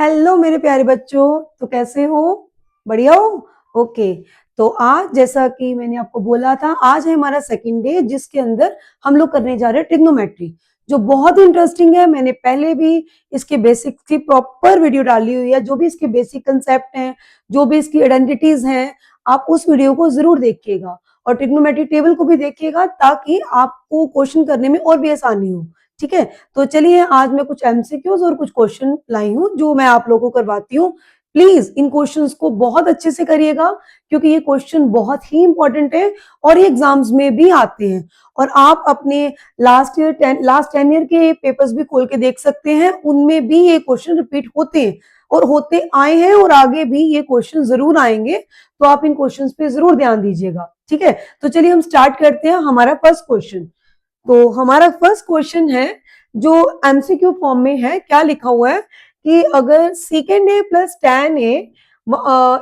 Hello मेरे प्यारे बच्चों, तो कैसे हो? बढ़िया हो? ओके। तो आज जैसा कि मैंने आपको बोला था, आज है हमारा सेकंड डे जिसके अंदर हम लोग करने जा रहे हैं ट्रिग्नोमेट्री, जो बहुत इंटरेस्टिंग है। मैंने पहले भी इसके बेसिक की प्रॉपर वीडियो डाली हुई है। जो भी इसके बेसिक कंसेप्ट हैं, जो भी इसकी आइडेंटिटीज हैं, आप उस वीडियो को जरूर देखिएगा और ट्रिग्नोमेट्री टेबल को भी देखिएगा ताकि आपको क्वेश्चन करने में और भी आसानी हो। ठीक है, तो चलिए आज मैं कुछ एमसीक्यूज और कुछ क्वेश्चन लाई हूँ जो मैं आप लोगों को करवाती हूँ। प्लीज इन क्वेश्चंस को बहुत अच्छे से करिएगा क्योंकि ये क्वेश्चन बहुत ही इंपॉर्टेंट है और ये एग्जाम्स में भी आते हैं। और आप अपने लास्ट 10 ईयर के पेपर्स भी खोल के देख सकते हैं, उनमें भी ये क्वेश्चन रिपीट होते हैं और होते आए हैं और आगे भी ये क्वेश्चन जरूर आएंगे। तो आप इन क्वेश्चंस पे जरूर ध्यान दीजिएगा। ठीक है, तो चलिए हम स्टार्ट करते हैं हमारा फर्स्ट क्वेश्चन। तो हमारा फर्स्ट क्वेश्चन है जो एमसीक्यू फॉर्म में है। क्या लिखा हुआ है कि अगर second A plus tan A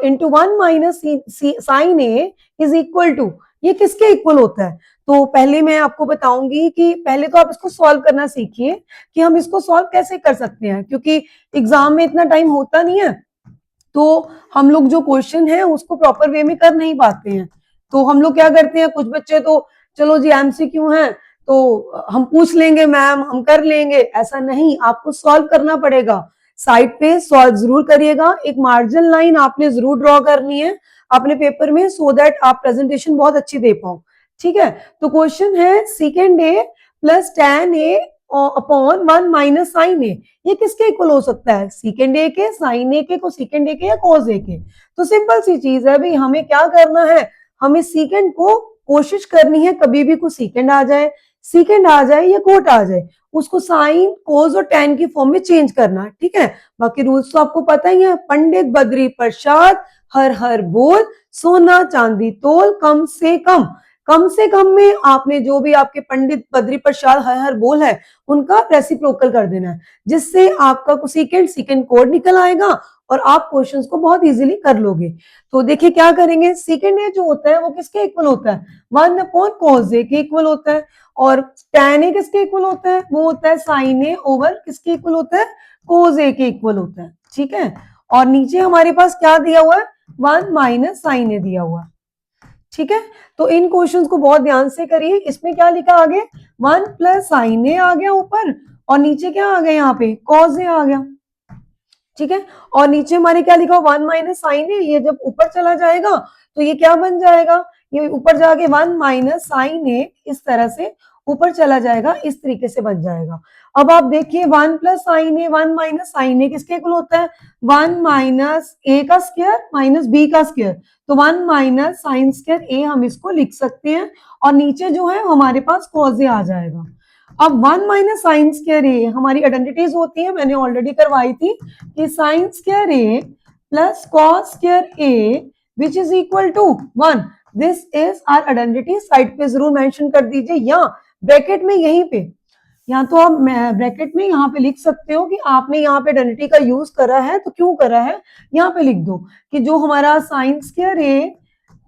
into 1 minus sine A is equal to, ये किसके इक्वल होता है? तो पहले मैं आपको बताऊंगी कि पहले तो आप इसको सॉल्व करना सीखिए कि हम इसको सॉल्व कैसे कर सकते हैं, क्योंकि एग्जाम में इतना टाइम होता नहीं है तो हम लोग जो क्वेश्चन है उसको प्रॉपर वे में कर नहीं पाते हैं। तो हम लोग क्या करते हैं, कुछ बच्चे तो चलो जी एमसीक्यू है तो हम पूछ लेंगे मैम, हम कर लेंगे, ऐसा नहीं, आपको सॉल्व करना पड़ेगा। साइड पे सॉल्व जरूर करिएगा। एक मार्जिन लाइन आपने जरूर ड्रॉ करनी है अपने पेपर में सो दैट आप प्रेजेंटेशन बहुत अच्छी दे पाओ। ठीक है, तो क्वेश्चन है second A plus tan A upon 1 minus sine ए, ये किसके इक्वल हो सकता है? सेकेंड ए के, साइन ए के, को सेकेंड ए के या कॉस ए के? तो सिंपल सी चीज है भाई, हमें क्या करना है, हमें सेकेंड को कोशिश करनी है कभी भी कुछ सेकेंड आ जाए, सेकेंड आ जाए या कोट आ जाए, उसको साइन कोस और टैन की फॉर्म में चेंज करना। ठीक है, बाकी रूल्स तो आपको पता ही है। पंडित बद्री प्रसाद हर हर बोल, सोना चांदी तोल कम से कम में आपने जो भी आपके पंडित बद्री प्रसाद हर हर बोल है उनका रेसिप्रोकल कर देना है, जिससे आपका सेकेंड कोड निकल आएगा और आप क्वेश्चंस को बहुत इजीली कर लोगे। तो देखिए क्या करेंगे, सेकेंड ए जो होता है वो किसके इक्वल होता है? 1 अपॉन कॉस ए के इक्वल होता है। और tan ए किसके इक्वल होता है? वो होता है साइन ए ओवर किसके इक्वल होता है? कोस ए के इक्वल होता है। ठीक है, और नीचे हमारे पास क्या दिया हुआ है? 1 माइनस साइन ए दिया हुआ है। ठीक है, तो इन क्वेश्चंस को बहुत ध्यान से करिए। इसमें क्या लिखा आगे? 1 प्लस साइन ए आ गया ऊपर और नीचे क्या आ गया? यहाँ पे कॉस ए आ गया। ठीक है, और नीचे हमारे क्या लिखा? 1 माइनस साइन ए, ये जब ऊपर चला जाएगा तो ये क्या बन जाएगा? ये ऊपर जाके 1 माइनस साइन ए इस तरह से ऊपर चला जाएगा, इस तरीके से बन जाएगा। अब आप देखिए 1 प्लस साइन ए, 1 माइनस साइन ए किसके इक्वल होता है? 1 माइनस ए का स्क्वायर माइनस बी का स्क्वायर, तो 1 माइनस साइन स्क्वायर ए हम इसको लिख सकते हैं और नीचे जो है हमारे पास कॉस ए आ जाएगा। अब 1 माइनस साइन स्क्वायर ए हमारी आइडेंटिटीज होती है, मैंने ऑलरेडी करवाई थी कि sine square A plus cos square A which is equal to 1। This is our identity. Side पे जरूर मेंशन कर दीजिए या ब्रैकेट में यहीं पे, या तो आप ब्रैकेट में यहाँ पे लिख सकते हो कि आपने यहाँ पे आइडेंटिटी का यूज करा है, तो क्यों करा है यहाँ पे लिख दो कि जो हमारा साइन स्क्वायर ए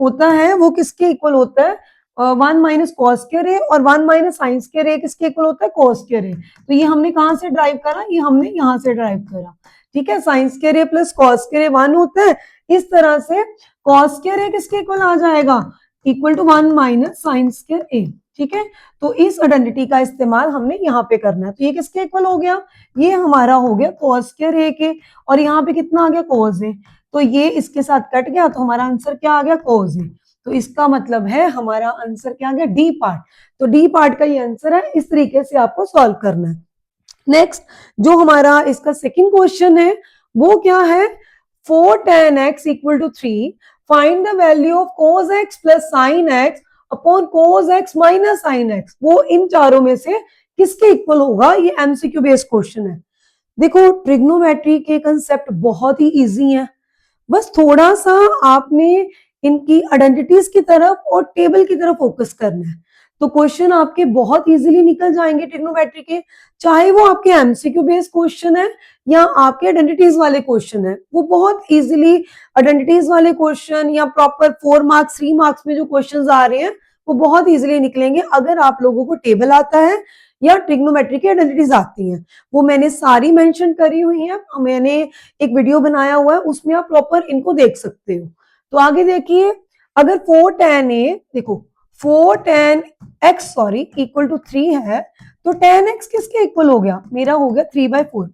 होता है वो किसके इक्वल होता है? 1 माइनस कॉस स्क्वायर ए, और 1 माइनस साइन स्क्वायर ए किसके इक्वल होता है? Cos square A. तो ये हमने कहाँ से ड्राइव करा? ये हमने यहाँ से ड्राइव करा। ठीक है, sign square A plus cos square A 1 होता है, इस तरह से कॉस स्क्वायर ए किसके इक्वल आ जाएगा? Equal to 1 minus sine square A. ठीक है, तो इस आइडेंटिटी का इस्तेमाल हमने यहाँ पे करना है। तो ये किसके इक्वल हो गया? ये हमारा हो गया कॉस स्क्वायर ए के, और यहाँ पे कितना आ गया? कॉस ए। तो ये इसके साथ कट गया तो हमारा आंसर क्या आ गया? कॉस ए। तो इसका मतलब है हमारा आंसर क्या आ गया? D part. तो डी पार्ट का ये आंसर है। इस तरीके से आपको सॉल्व करना है। नेक्स्ट जो हमारा इसका सेकंड क्वेश्चन है वो क्या है? 4 tan x equal to 3, find the value of cos x plus sin x upon cos x minus sin x। वो इन चारों में से किसके इक्वल होगा? ये एमसीक्यू बेस्ड क्वेश्चन है। देखो ट्रिग्नोमेट्री के कंसेप्ट बहुत ही इजी हैं, बस थोड़ा सा आपने इनकी आइडेंटिटीज की तरफ और टेबल की तरफ फोकस करना है, तो क्वेश्चन आपके बहुत इजीली निकल जाएंगे ट्रिग्नोमेट्री के। चाहे वो आपके एमसीक्यू बेस्ड क्वेश्चन है या आपके आइडेंटिटीज वाले क्वेश्चन है, वो बहुत इजीली आइडेंटिटीज वाले क्वेश्चन या प्रॉपर 4 मार्क्स 3 मार्क्स में जो क्वेश्चन आ रहे हैं वो बहुत इजीली निकलेंगे अगर आप लोगों को टेबल आता है या ट्रिग्नोमेट्री की आइडेंटिटीज आती हैं, वो मैंने सारी मेंशन करी हुई हैं, मैंने एक वीडियो बनाया हुआ है, उसमें आप प्रॉपर इनको देख सकते हो। तो आगे देखिए, अगर 4 tan a, देखो 4 tan x sorry equal to 3 है, तो tan x किसके इक्वल हो गया, मेरा हो गया 3/4।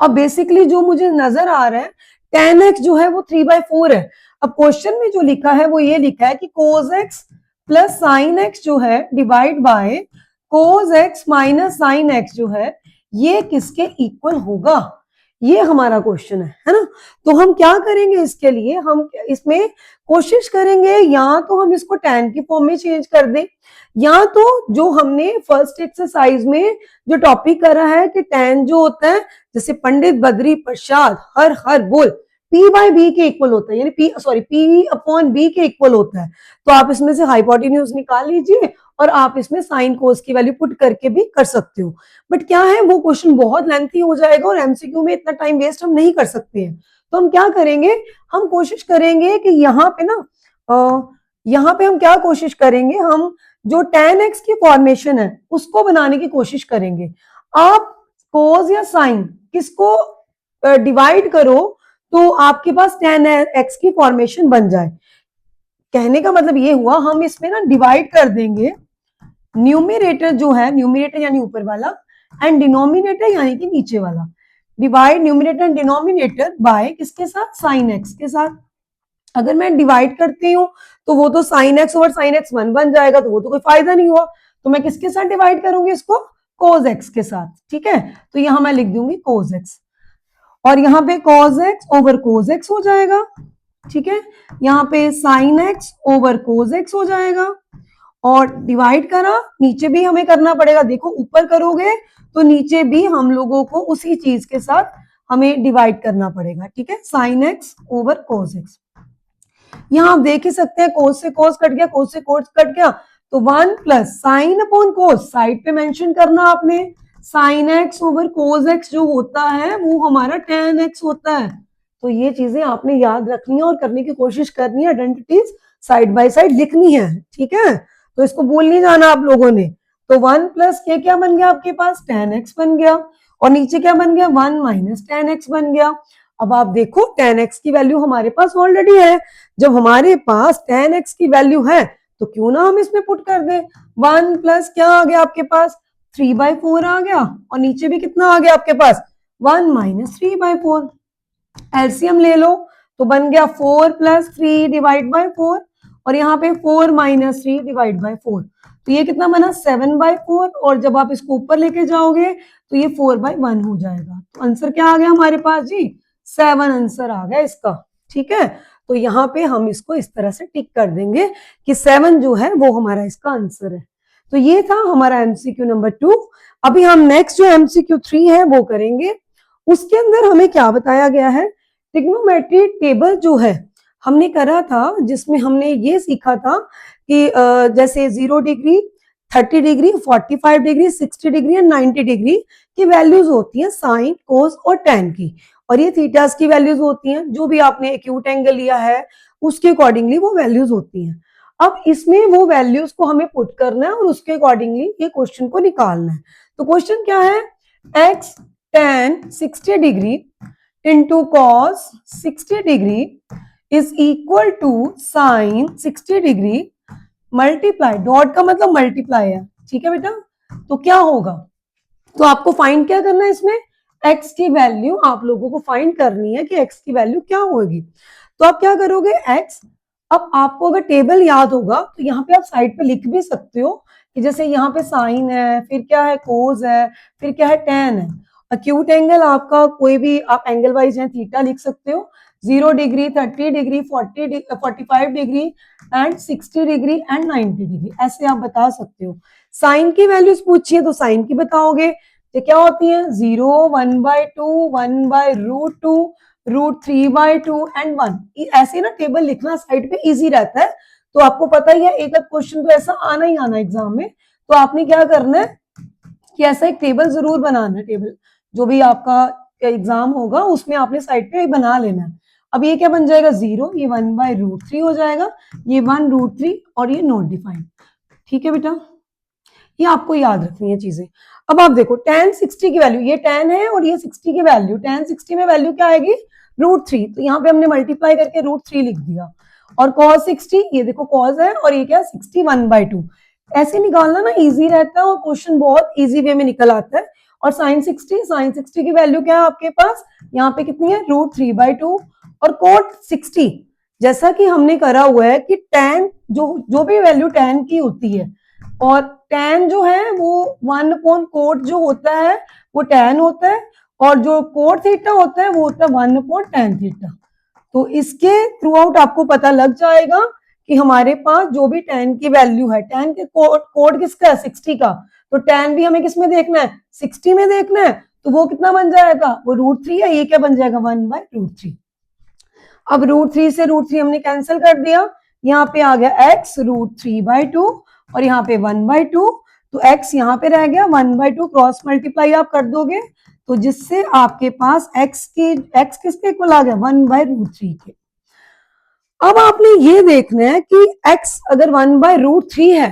अब बेसिकली जो मुझे नजर आ रहा है tan x जो है वो 3/4 है। अब क्वेश्चन में जो लिखा है वो ये लिखा है कि cos x plus sin x जो है divide bye cos x minus sin x जो है ये किसके इक्वल होगा, ये हमारा क्वेश्चन है ना। तो हम क्या करेंगे इसके लिए, हम इसमें कोशिश करेंगे या तो हम इसको tan की फॉर्म में चेंज कर दें, या तो जो हमने फर्स्ट एक्सरसाइज में जो टॉपिक करा है कि tan जो होता है, जैसे पंडित बद्री प्रसाद हर हर बोल P/B के इक्वल होता है, यानी P/B के इक्वल होता है। तो आप इसमें से हाइपोटेन्यूज निकाल लीजिए और आप इसमें साइन कोस की वैल्यू पुट करके भी कर सकते हो। बट क्या है, वो क्वेश्चन बहुत लेंथी हो जाएगा और एमसीक्यू में इतना टाइम वेस्ट हम नहीं कर सकते हैं। तो हम क्या करेंगे, हम कोशिश करेंगे कि यहाँ पे ना यहाँ पे हम क्या कोशिश करेंगे, हम जो tan x की फॉर्मेशन है उसको बनाने की कोशिश करेंगे। आप कोस या साइन किसको डिवाइड करो तो आपके पास tan x की फॉर्मेशन बन जाए। कहने का मतलब ये हुआ, हम इसमें ना डिवाइड कर देंगे न्यूमरेटर जो है, न्यूमरेटर यानी ऊपर वाला, एंड डिनोमिनेटर यानी कि नीचे वाला। Divide numerator and denominator by किसके साथ, साइन एक्स के साथ। अगर मैं डिवाइड करती हूँ तो वो तो sine x over sine x 1 बन जाएगा, तो वो तो कोई फायदा नहीं हुआ। तो मैं किसके साथ डिवाइड करूंगी इसको, कोस एक्स के साथ, ठीक है। तो यहां मैं लिख दूंगी कोस एक्स, और यहाँ पे cos x over cos x हो जाएगा, ठीक है। यहाँ पे sin x over cos x हो जाएगा, और डिवाइड करा, नीचे भी हमें करना पड़ेगा। देखो ऊपर करोगे तो नीचे भी हम लोगों को उसी चीज के साथ हमें डिवाइड करना पड़ेगा, ठीक है। sin x over cos x, यहाँ आप देख ही सकते हैं cos से cos कट गया, cos से cos कट गया, तो 1 प्लस साइन अपॉन कोस, साइड पे मेंशन करना आपने, sine x over cos x जो होता है वो हमारा tan x होता है। तो ये चीजें आपने याद रखनी है और करने की कोशिश करनी है, आइडेंटिटीज साइड बाय साइड लिखनी है, ठीक है। तो इसको भूल नहीं जाना आप लोगों ने। तो 1 प्लस ये क्या बन गया आपके पास, tan x बन गया, और नीचे क्या बन गया, 1 माइनस tan x बन गया। अब आप देखो tan x की वैल्यू हमारे पास ऑलरेडी है, जब हमारे पास tan x की वैल्यू है तो क्यों ना हम इसमें पुट कर दें। 1 प्लस क्या आ गया आपके पास, 3/4 आ गया, और नीचे भी कितना आ गया आपके पास, 1 माइनस 3/4। एलसीएम ले लो तो बन गया 4 प्लस 3 डिवाइड बाय 4, और यहाँ पे 4 माइनस 3 डिवाइड बाय 4, तो ये कितना बना 7/4, और जब आप इसको ऊपर लेके जाओगे तो ये 4/1 हो जाएगा। तो आंसर क्या आ गया हमारे पास जी, 7 आंसर आ गया इसका, ठीक है। तो यहाँ पे हम इसको इस तरह से टिक कर देंगे कि 7 जो है वो हमारा इसका आंसर है। तो ये था हमारा एमसीक्यू नंबर 2। अभी हम नेक्स्ट जो एमसीक्यू 3 है वो करेंगे। उसके अंदर हमें क्या बताया गया है, ट्रिग्नोमेट्री टेबल जो है हमने करा था, जिसमें हमने ये सीखा था कि जैसे 0 degree, 30 degree, 45 degree, 60 degree and 90 degree की वैल्यूज होती हैं साइन, कोस और टैन की, और ये थीटास की वैल्यूज होती हैं। जो भी आपने एक्यूट एंगल लिया है उसके अकॉर्डिंगली वो वैल्यूज होती हैं। अब इसमें वो वैल्यूज को हमें पुट करना है और उसके अकॉर्डिंगली ये क्वेश्चन को निकालना है। तो क्वेश्चन क्या है, x tan 60 degree into cos 60 degree is equal to sine 60 degree multiply, dot का मतलब मल्टीप्लाई है, ठीक है बेटा। तो क्या होगा, तो आपको फाइंड क्या करना है इसमें, x की वैल्यू आप लोगों को फाइंड करनी है कि x की वैल्यू क्या होगी। तो आप क्या करोगे, x, अब आपको अगर टेबल याद होगा तो यहाँ पे आप साइड पे लिख भी सकते हो कि जैसे यहाँ पे साइन है, फिर क्या है कोस है, फिर क्या है टैन है। अक्यूट एंगल आपका कोई भी आप एंगल वाइज है, थीटा लिख सकते हो, 0 degree, 30 degree, 45 degree and 60 degree and 90 degree, ऐसे आप बता सकते हो। साइन की वैल्यूज पूछिए तो साइन की बताओगे, ये क्या होती है, 0, 1/2, 1/√2, √3/2 एंड 1। ऐसे ना टेबल लिखना साइड पे इजी रहता है। तो आपको पता ही है एक क्वेश्चन तो ऐसा आना ही आना एग्जाम में, तो आपने क्या करना है कि ऐसा एक टेबल जरूर बनाना है। टेबल जो भी आपका एग्जाम होगा उसमें आपने साइड पे बना लेना है। अब ये क्या बन जाएगा, 0, ये 1/√3 हो जाएगा, ये 1√3 और ये नॉट डिफाइंड, ठीक है बेटा। ये आपको याद रखनी है चीजें। अब आप देखो tan 60 की वैल्यू, ये tan है और ये 60 की वैल्यू, tan 60 में वैल्यू क्या आएगी, √3, तो यहाँ पे हमने मल्टीप्लाई करके √3 लिख दिया। और cos 60, ये देखो cos है और ये क्या 61/2, ऐसे निकालना ना इजी रहता है और क्वेश्चन बहुत इजी वे में निकल आता है। और sin 60 की वैल्यू क्या है आपके पास, यहाँ पे कितनी है √3/2। और cot 60, जैसा कि हमने करा हुआ है कि tan जो भी वैल्यू tan की होती है, और tan जो है वो 1/cot जो होता है वो tan होता है, और जो cot थीटा होता है वो होता है 1/tan थीटा। तो इसके थ्रू आउट आपको पता लग जाएगा कि हमारे पास जो भी tan की वैल्यू है, tan के कोड किसका है 60 का, तो tan भी हमें किस में देखना है 60 में देखना है, तो वो कितना बन जाएगा, वो √3 है, ये क्या बन जाएगा 1/√3। अब √3 से √3 हमने कैंसिल कर दिया, यहाँ पे आ गया x √3/2 और यहाँ पे 1/2, तो x यहाँ पे रह गया 1/2, क्रॉस मल्टीप्लाई आप कर दोगे तो जिससे आपके पास x किसके इक्वल आ गया 1/√3 के। अब आपने ये देखना है कि x अगर 1/√3 है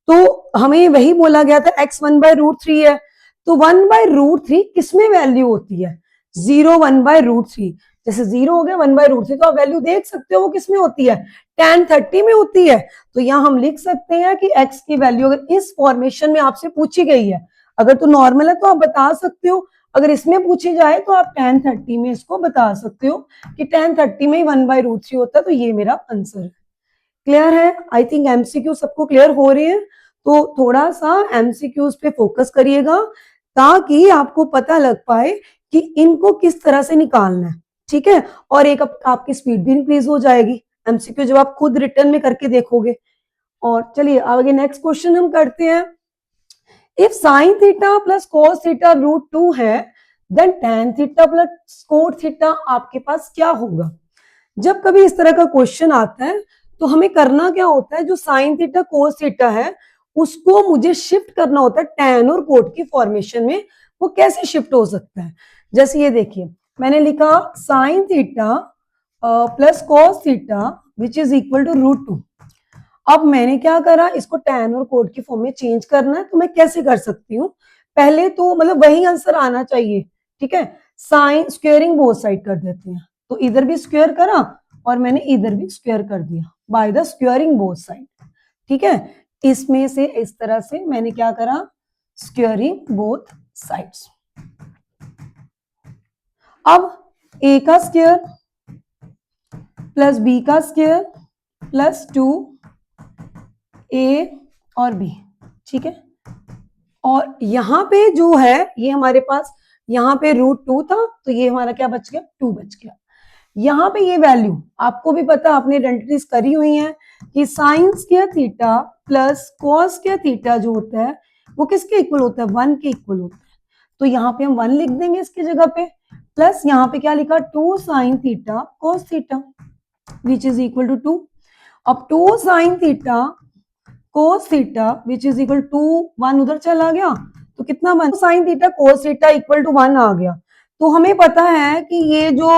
तो हमें वही बोला गया था x 1/√3 है, तो 1/√3 किसमें वैल्यू होती है, 0 1/√3, जैसे 0 हो गया 1/√3, तो आप वैल्यू देख सकते हो वो किसमें होती है tan 30 में होती है। तो यहां हम लिख सकते हैं कि x की वैल्यू अगर इस फॉर्मेशन में आपसे पूछी गई है, अगर तो नॉर्मल है तो आप बता सकते हो, अगर इसमें पूछी जाए तो आप tan 30 में इसको बता सकते हो कि tan 30 में ही 1/√3 होता है, तो ये मेरा आंसर है। क्लियर है, आई थिंक एमसीक्यू सबको क्लियर हो रहे हैं, तो थोड़ा सा एमसीक्यूज पे फोकस करिएगा ताकि आपको पता लग पाए कि इनको किस तरह से निकालना है, ठीक है, और एक आपकी स्पीड भी इंक्रीज हो जाएगी एमसीक्यू जब आप खुद रिटर्न में करके देखोगे। और चलिए आगे नेक्स्ट क्वेश्चन हम करते हैं। If sin theta plus cos theta √2 है, then tan theta plus cot theta आपके पास क्या होगा। जब कभी इस तरह का क्वेश्चन आता है तो हमें करना क्या होता है, जो sin थीटा cos थीटा है उसको मुझे शिफ्ट करना होता है tan और cot की फॉर्मेशन में। वो कैसे शिफ्ट हो सकता है, जैसे ये देखिए मैंने लिखा sin theta plus cos theta which is equal to √2। अब मैंने क्या करा, इसको tan और cot की फॉर्म में चेंज करना है, तो मैं कैसे कर सकती हूँ, पहले तो मतलब वही आंसर आना चाहिए, ठीक है, साइन स्क्वेयरिंग बोथ साइड कर देते हैं, तो इधर भी स्क्वेयर करा और मैंने इधर भी स्क्वेयर कर दिया by the squaring both side, ठीक है, इसमें से इस तरह से मैंने क्या करा, स्क्वेयरिंग बोथ साइड्स। अब a का स्क्वेयर प्लस b का स्क्वेयर प्लस 2a और b, ठीक है, और यहाँ पे जो है ये हमारे पास यहाँ पे √2 था, तो ये हमारा क्या बच गया 2 बच गया। यहाँ पे ये वैल्यू आपको भी पता, आपने आइडेंटिटीज करी हुई है कि sine square theta plus cos square theta जो होता है वो किसके इक्वल होता है 1 के इक्वल होता है, तो यहाँ पे हम 1 लिख देंगे इसकी जगह पे, प्लस यहाँ पे क्या लिखा 2 sine theta cos theta which is equal to 2। अब 2 sine theta cos theta which is equal to 1 उधर चला गया, तो कितना बन sine theta cos theta equal to 1 आ गया। तो हमें पता है कि ये जो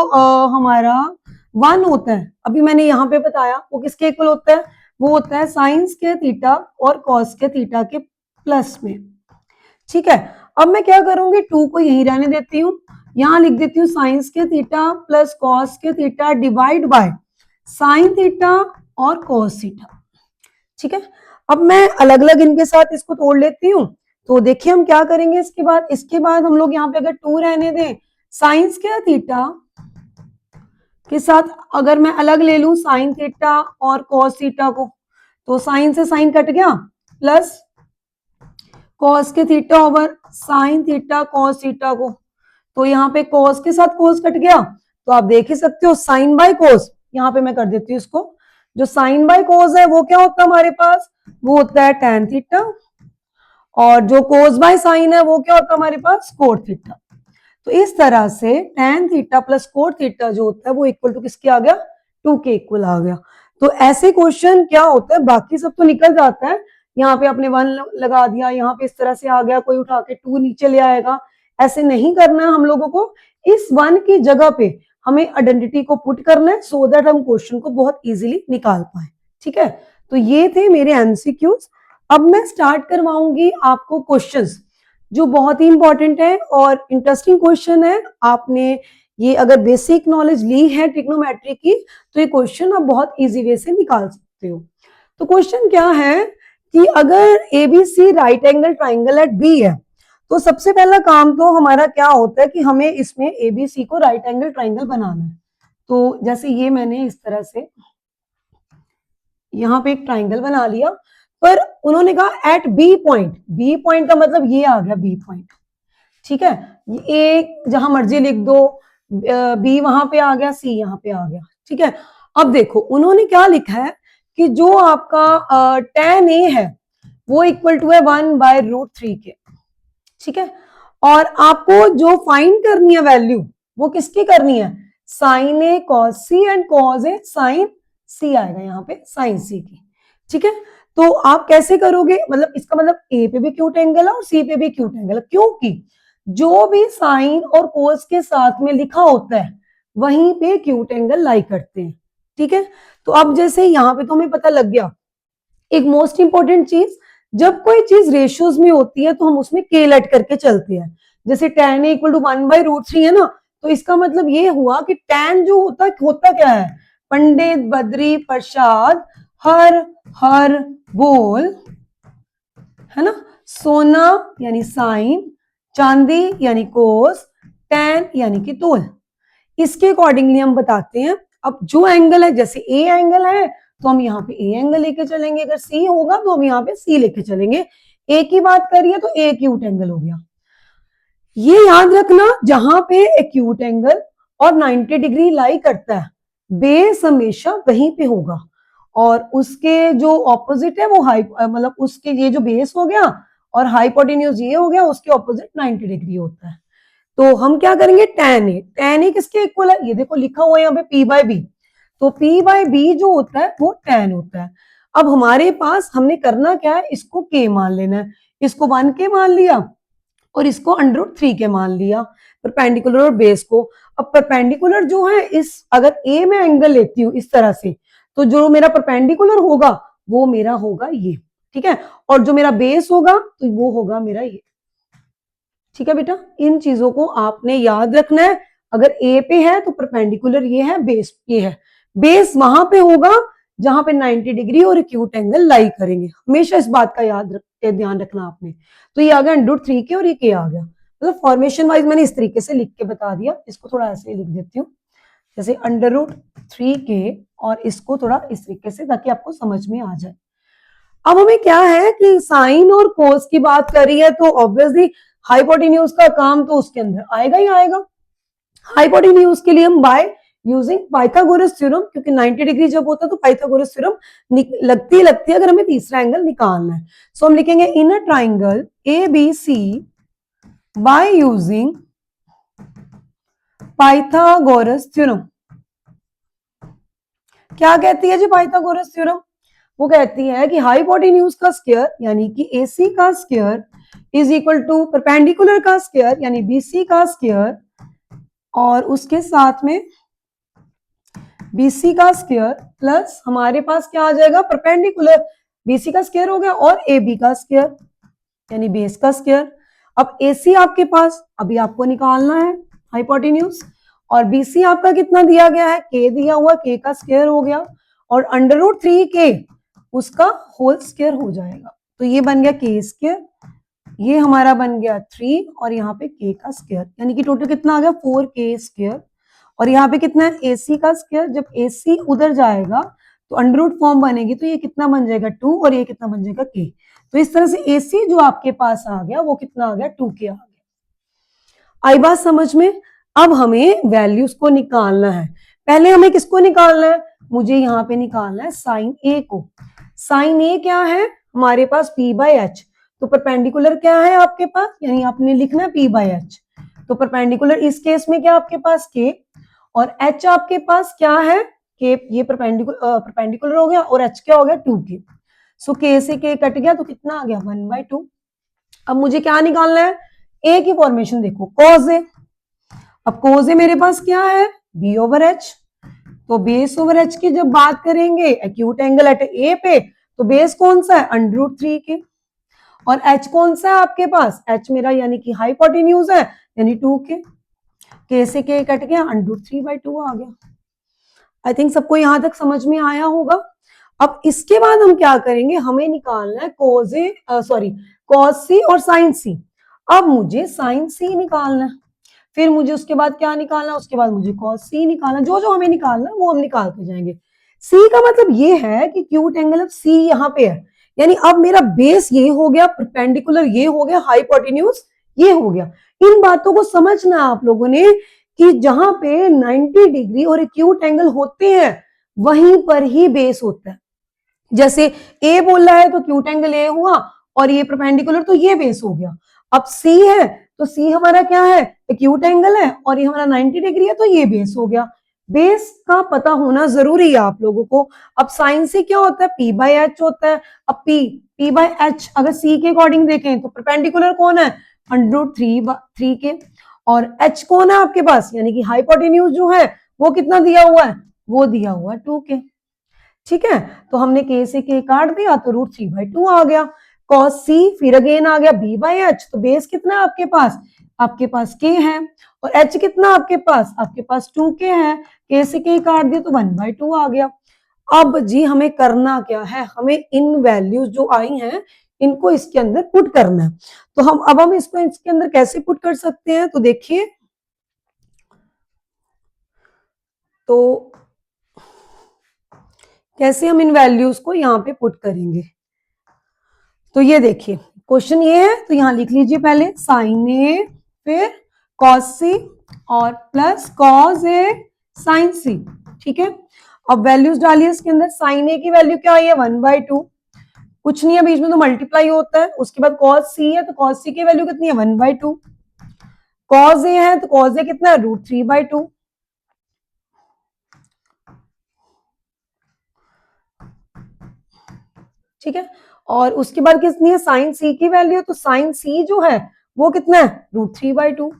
हमारा 1 होता है, अभी मैंने यहाँ पे बताया वो किसके इक्वल होता है, वो होता है साइंस के थीटा और कॉस के थीटा के प्लस में, ठीक है। अब मैं क्या करूंगी 2 को यही रहने देती हूँ, यहाँ लिख देती हूँ साइंस के थीटा प्लस कॉस के theta divide by sine theta और कॉस थीटा, ठीक है। अब मैं अलग अलग इनके साथ इसको तोड़ लेती हूँ, तो देखिए हम क्या करेंगे इसके बाद हम लोग यहाँ पे अगर 2 रहने दें साइंस के थीटा के साथ, अगर मैं अलग ले लूं साइन थीटा और कॉस थीटा को, तो साइन से साइन कट गया प्लस कॉस के theta over sign theta cos theta को, तो यहाँ पे कॉस के साथ कॉस कट गया, तो आप देख ही सकते हो साइन बाय कॉस, यहाँ पे मैं कर देती हूँ इसको, जो साइन बाय कॉस है वो क्या होता है हमारे पास, वो होता है tan थीटा, और जो कोस बाय साइन है वो क्या होता है हमारे पास कोट थीटा। तो इस तरह से tan theta plus cot theta जो होता है वो इक्वल टू किसके आ गया 2 के इक्वल आ गया। तो ऐसे क्वेश्चन क्या होता है, बाकी सब तो निकल जाता है, यहाँ पे आपने 1 लगा दिया, यहाँ पे इस तरह से आ गया, कोई उठा के 2 नीचे ले आएगा, ऐसे नहीं करना है हम लोगों को, इस 1 की जगह पे हमें आइडेंटिटी को पुट करना है सो दैट हम क्वेश्चन को बहुत इजीली निकाल पाए, ठीक है। तो ये थे मेरे एमसीक्यूज। अब मैं स्टार्ट करवाऊंगी आपको क्वेश्चंस जो बहुत ही इंपॉर्टेंट है और इंटरेस्टिंग क्वेश्चन है। आपने ये अगर बेसिक नॉलेज ली है ट्रिग्नोमेट्री की तो ये क्वेश्चन आप बहुत इजी वे से निकाल सकते हो। तो क्वेश्चन क्या है कि अगर ABC right angle triangle at B है तो सबसे पहला काम तो हमारा क्या होता है कि हमें इसमें एबीसी को राइट एंगल ट्राइंगल बनाना है। तो जैसे ये मैंने इस तरह से यहाँ पे एक ट्राइंगल बना लिया, पर उन्होंने कहा एट बी पॉइंट का मतलब ये आ गया बी पॉइंट, ठीक है। ए जहां मर्जी लिख दो, बी वहां पे आ गया, सी यहाँ पे आ गया, ठीक है। अब देखो उन्होंने क्या लिखा है कि जो आपका tan ए है वो इक्वल टू है 1/√3 के, ठीक है। और आपको जो फाइंड करनी है वैल्यू वो किसकी करनी है, sine A cos C and cos A sine C आएगा यहाँ पे साइन सी की, ठीक है। तो आप कैसे करोगे, मतलब इसका मतलब ए पे भी क्यूट एंगल है और सी पे भी क्यूट एंगल है, क्योंकि जो भी साइन और कोस के साथ में लिखा होता है वहीं पे क्यूट एंगल लाई करते हैं, ठीक है। तो अब जैसे यहाँ पे तो हमें पता लग गया एक मोस्ट इंपॉर्टेंट चीज, जब कोई चीज रेशियोज में होती है तो हम उसमें के लेट करके चलते हैं। जैसे tan ए इक्वल टू 1/√3 है ना, तो इसका मतलब ये हुआ कि tan जो होता क्या है, पंडित बद्री प्रसाद हर हर बोल, है ना, सोना यानी साइन, चांदी यानी कोस, tan यानी कि तोल, इसके अकॉर्डिंगली हम बताते हैं। अब जो एंगल है, जैसे ए एंगल है तो हम यहाँ पे ए एंगल लेके चलेंगे, अगर सी होगा तो हम यहाँ पे सी लेके चलेंगे। ए की बात करिए तो ए एक्यूट एंगल हो गया। ये याद रखना जहां पे एक्यूट एंगल और 90 डिग्री लाई करता है बेस हमेशा वहीं पे होगा, और उसके जो ऑपोजिट है वो हाई, मतलब उसके ये जो बेस हो गया और हाइपोटेन्यूज ये हो गया, उसके ऑपोजिट 90 डिग्री होता है। तो हम क्या करेंगे, tan ए किसके इक्वल है, ये देखो लिखा हुआ है यहाँ पे p/b, तो p/b जो होता है वो tan होता है। अब हमारे पास हमने करना क्या है, इसको k मान लेना है, इसको 1k मान लिया और इसको √3 के मान लिया, परपेंडिकुलर और बेस को। अब परपेंडिकुलर जो है, इस अगर ए में एंगल लेती हूँ इस तरह से, तो जो मेरा परपेंडिकुलर होगा वो मेरा होगा ये, ठीक है, और जो मेरा बेस होगा तो वो होगा मेरा ये, ठीक है बेटा। इन चीजों को आपने याद रखना है। अगर ए पे है तो परपेंडिकुलर ये है, बेस ये है, बेस वहां पे होगा जहां पे 90 डिग्री और एक्यूट एंगल लाई करेंगे, हमेशा इस बात का ध्यान रखना आपने। तो ये आ गया √3 के और ये के आ गया, मतलब फॉर्मेशन वाइज मैंने इस तरीके से लिख के बता दिया। इसको थोड़ा ऐसे लिख देती हूँ, जैसे √3 के, और इसको थोड़ा इस तरीके से, ताकि आपको समझ में आ जाए। अब हमें क्या है कि साइन और कोस की बात करी है तो ऑब्वियसली हाइपोटेन्यूज का काम तो उसके अंदर आएगा ही आएगा। हाइपोटेन्यूज के लिए हम बाय यूजिंग पाइथागोरस थ्योरम, क्योंकि 90 डिग्री जब होता है तो पाइथागोरस थ्योरम लगती है अगर हमें तीसरा एंगल निकालना है। सो हम लिखेंगे in a triangle A B C by using Pythagoras theorem. क्या कहती है जी पाइथागोरस थ्योरम, वो कहती है कि हाइपोटेन्यूज का स्क्वायर यानी कि AC का square is equal to perpendicular का स्क्वायर यानी BC का स्क्वायर, और उसके साथ में BC का स्क्वायर प्लस हमारे पास क्या आ जाएगा, परपेंडिकुलर BC का स्क्वायर हो गया और AB का स्क्वायर यानी बेस का स्क्वायर। अब AC आपके पास अभी आपको निकालना है हाइपोटेन्यूज, और BC आपका कितना दिया गया है, K दिया हुआ, K का स्क्वायर हो गया, और √3K उसका होल स्क्वायर हो जाएगा। तो ये बन गया K स्क्वायर, ये हमारा बन गया 3, और यहाँ पे K का स्क्वायर, यानी कि टोटल कितना आ गया 4K स्क्वायर। और यहाँ पे कितना है AC का स्क्वायर, जब AC उधर जाएगा तो अंडर फॉर्म बनेगी, तो ये कितना बन जाएगा 2, और ये कितना बन जाएगा K। तो इस तरह से AC जो आपके पास आ गया वो कितना आ गया 2K आ गया। आई बात समझ में। अब हमें वैल्यूज को निकालना है। पहले हमें किसको निकालना है, मुझे यहाँ पे निकालना है साइन ए को। साइन ए क्या है हमारे पास p/h, तो परपेंडिकुलर क्या है आपके पास, यानी आपने लिखना है p/h, तो परपेंडिकुलर इस केस में क्या आपके पास k, और h आपके पास क्या है k, ये परपेंडिकुलर हो गया, और h क्या हो गया 2k। सो k से k कट गया तो कितना आ गया 1/2। अब मुझे क्या निकालना है, a की फॉर्मेशन देखो कॉज ए। अब कॉज ए मेरे पास क्या है b/h, तो बेस ओवर h की जब बात करेंगे एक्यूट एंगल एट ए पे तो बेस कौन सा है, √3 के। और h कौन सा है आपके पास, h मेरा यानी कि हाइपोटेन्यूज है, यानी 2 के से के कट गया, √3/2 आ गया। आई थिंक सबको यहां तक समझ में आया होगा। अब इसके बाद हम क्या करेंगे, हमें निकालना है कॉस सी और साइन सी। अब मुझे साइन सी निकालना है, फिर मुझे उसके बाद क्या निकालना, उसके बाद मुझे कॉस सी निकालना। जो जो हमें निकालना है वो हम निकालते जाएंगे। सी का मतलब ये है कि क्यूट एंगल अब सी यहाँ पे है, यानी अब मेरा बेस ये हो गया, परपेंडिकुलर ये हो गया, हाइपोटेन्यूज ये हो गया। इन बातों को समझना आप लोगों ने कि जहां पे 90 डिग्री और एक्यूट एंगल होते हैं वहीं पर ही बेस होता है। जैसे ए बोल रहा है तो क्यूट एंगल ए हुआ, और ये परपेंडिकुलर तो ये बेस हो गया। अब सी है तो सी हमारा क्या है, एक्यूट एंगल है, और ये हमारा 90 डिग्री है तो ये बेस हो गया। बेस का पता होना जरूरी है आप लोगों को। अब साइन सी क्या होता है, p/h होता है। अब p/h अगर सी के अकॉर्डिंग देखें तो परपेंडिकुलर कौन है, √3 के, और h कौन है आपके पास, यानी कि हाइपोटेन्यूज जो है वो कितना दिया हुआ है, वो दिया हुआ है 2 के। ठीक है, तो हमने के से के काट दिया तो √3/2 आ गया। कॉस सी फिर अगेन आ गया b/h, तो बेस कितना है आपके पास, आपके पास k है, और h कितना आपके पास 2k है। के से के काट दिया तो 1/2 आ गया। अब जी हमें करना क्या है, हमें इन वैल्यूज जो आई हैं इनको इसके अंदर पुट करना है। तो हम इसको इसके अंदर कैसे पुट कर सकते हैं, तो देखिए, तो कैसे हम इन वैल्यूज को यहाँ पे पुट करेंगे। तो ये देखिए क्वेश्चन ये है, तो यहां लिख लीजिए पहले साइन ए, फिर कॉस सी, और प्लस कॉस ए साइन सी। ठीक है, अब वैल्यूज डालिए इसके अंदर। साइन ए की वैल्यू क्या आई है, 1/2, कुछ नहीं है बीच में तो मल्टीप्लाई होता है। उसके बाद कॉस सी है तो कॉस सी की वैल्यू कितनी है, 1/2। कॉस ए है तो कॉस ए कितना है, √3/2। ठीक है, और उसके बाद कितनी है, साइन सी की वैल्यू, तो साइन सी जो है वो कितना है, √3/2।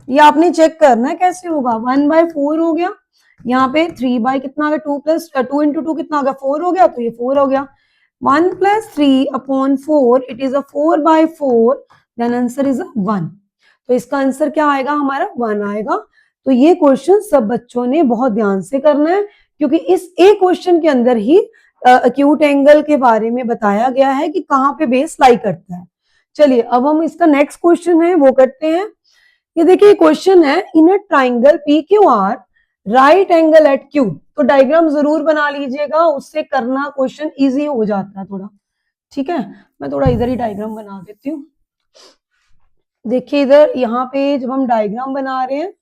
ये आपने चेक करना है कैसे होगा, 1/4 हो गया, यहाँ पे 3 कितना आ गया, 2 × 2 कितना आ गया, 4 हो गया, तो ये 4 हो गया। 1 + 3/4 it is a 4/4, then answer is 1। तो इसका आंसर क्या आएगा हमारा, 1 आएगा। तो ये क्वेश्चन सब बच्चों ने बहुत ध्यान से करना है, क्योंकि इस एक क्वेश्चन के अंदर ही एक्यूट एंगल के बारे में बताया गया है कि कहाँ पे बेस लाई करता है। चलिए अब हम इसका नेक्स्ट क्वेश्चन है वो करते हैं। ये देखिए क्वेश्चन है, in a triangle PQR right angle at Q। तो डायग्राम जरूर बना लीजिएगा, उससे करना क्वेश्चन इजी हो जाता है थोड़ा। ठीक है, मैं थोड़ा इधर ही डायग्राम बना देती हूँ। देखिए इधर यहाँ पे जब हम डायग्राम बना रहे हैं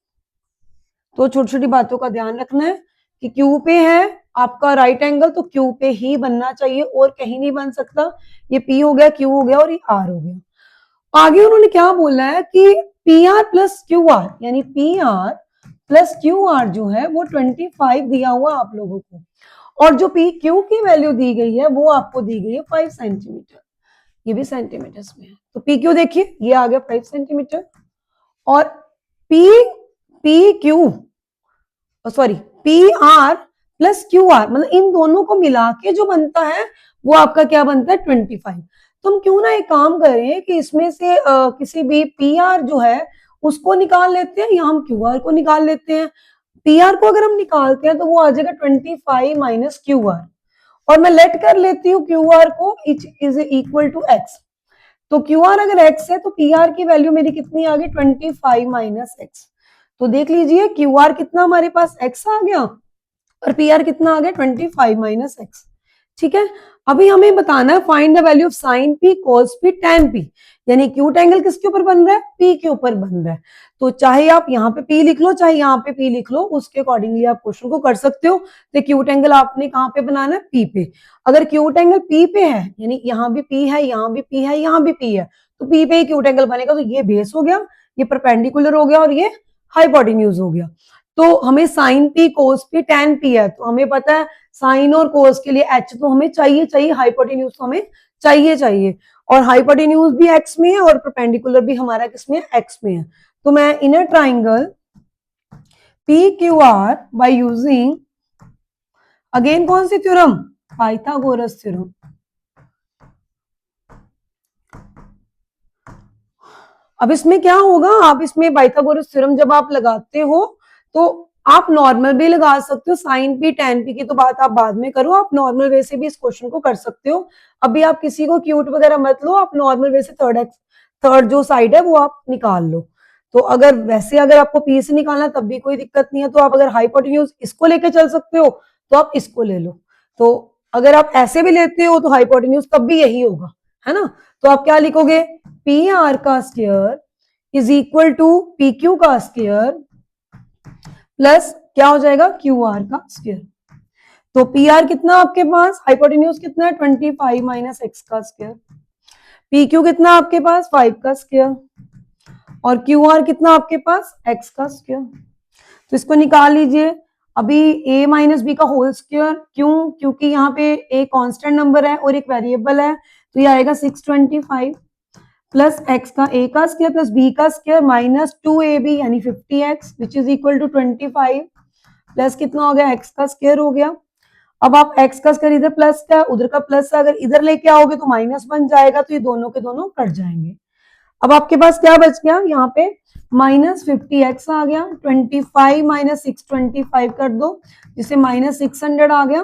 तो छोटी छोटी बातों का ध्यान रखना है कि Q पे है आपका राइट एंगल, तो Q पे ही बनना चाहिए और कहीं नहीं बन सकता। ये P हो गया, Q हो गया और ये R हो गया। आगे उन्होंने क्या बोला है कि PR + QR, यानी PR + QR जो है वो 25 दिया हुआ आप लोगों को, और जो PQ की वैल्यू दी गई है वो आपको दी गई है 5 सेंटीमीटर। ये भी सेंटीमीटर्स में है, तो PQ देखिए ये आ गया 5 सेंटीमीटर, और PR + QR मतलब इन दोनों को मिला के जो बनता है वो आपका क्या बनता है, 25। तो हम क्यों ना एक काम करें कि इसमें से किसी भी PR जो है उसको निकाल लेते हैं, या हम QR को निकाल लेते हैं। PR को अगर हम निकालते हैं तो वो आ जाएगा 25 - QR, और मैं लेट कर लेती हूँ QR को, it is equal to X। तो QR अगर X है तो PR की वैल्यू मेरी कितनी आ गई, 25 - X। तो देख लीजिए QR कितना हमारे पास X आ गया, और PR कितना आ गया, 25 - X। ठीक है, अभी हमें बताना है find the value of sine P, cos P, tan P, यानी एक्यूट एंगल किसके ऊपर बन रहा है, P के ऊपर बन रहा है। तो चाहे आप यहाँ पे P लिख लो चाहे यहाँ पे P लिख लो, उसके अकॉर्डिंगली आप क्वेश्चन को कर सकते हो। तो एक्यूट एंगल आपने कहाँ पे बनाना है, P पे। अगर एक्यूट एंगल P पे है, यानी यहाँ भी P है, यहाँ भी P है, यहाँ भी P है, तो P पे एक्यूट एंगल बनेगा। तो ये बेस हो गया, ये परपेंडिकुलर हो गया, और ये हाइपोटेन्यूज हो गया। तो हमें sign P, cos P, tan P है, तो हमें पता है साइन और कोस के लिए H तो हमें चाहिए, हाइपोटेन्यूज तो हमें चाहिए, और हाइपोटेन्यूज भी X में है और परपेंडिकुलर भी हमारा किसमें है, X में है। तो मैं inner triangle PQR by using again कौन सी थ्योरम, पाइथागोरस थ्योरम। अब इसमें क्या होगा, आप इसमें पाइथागोरस थ्योरम जब आप लगाते हो तो आप नॉर्मल भी लगा सकते हो, साइन पी टेन पी की तो बात आप बाद में करो, आप नॉर्मल वे से भी इस क्वेश्चन को कर सकते हो। अभी आप किसी को क्यूट वगैरह मत लो, आप नॉर्मल वे से थर्ड जो साइड है वो आप निकाल लो। तो अगर वैसे अगर आपको पी से निकालना तब भी कोई दिक्कत नहीं है, तो आप अगर हाइपोटेन्यूज इसको लेके चल सकते हो तो आप इसको ले लो। तो अगर आप ऐसे भी लेते हो तो हाइपोटेन्यूज तब भी यही होगा, है ना। तो आप क्या लिखोगे, पी आर का square is equal to P Q का स्क्वायर प्लस क्या हो जाएगा, क्यू आर का स्क्वायर। तो पी आर कितना आपके पास, हाइपोटेन्यूज कितना है 25 माइनस एक्स का स्क्वायर, पी क्यू कितना आपके पास 5 का स्क्वायर, और क्यू आर कितना आपके पास x का स्क्वायर। तो इसको निकाल लीजिए। अभी a माइनस बी का होल स्क्वायर, क्यों, क्योंकि यहाँ पे a कांस्टेंट नंबर है और एक वेरिएबल है, तो ये आएगा 625 प्लस x का a का स्क्वायर प्लस b का स्क्वायर माइनस 2ab यानी 50x which is equal to 25 plus कितना हो गया, x का स्क्वायर हो गया। अब आप x का स्क्वायर इधर प्लस का उधर का प्लस अगर इधर लेके आओगे तो माइनस बन जाएगा, तो ये दोनों के दोनों कट जाएंगे। अब आपके पास क्या बच गया, यहाँ पे माइनस 50x आ गया, 25 माइनस 625 कर दो जिससे माइनस 600 आ गया,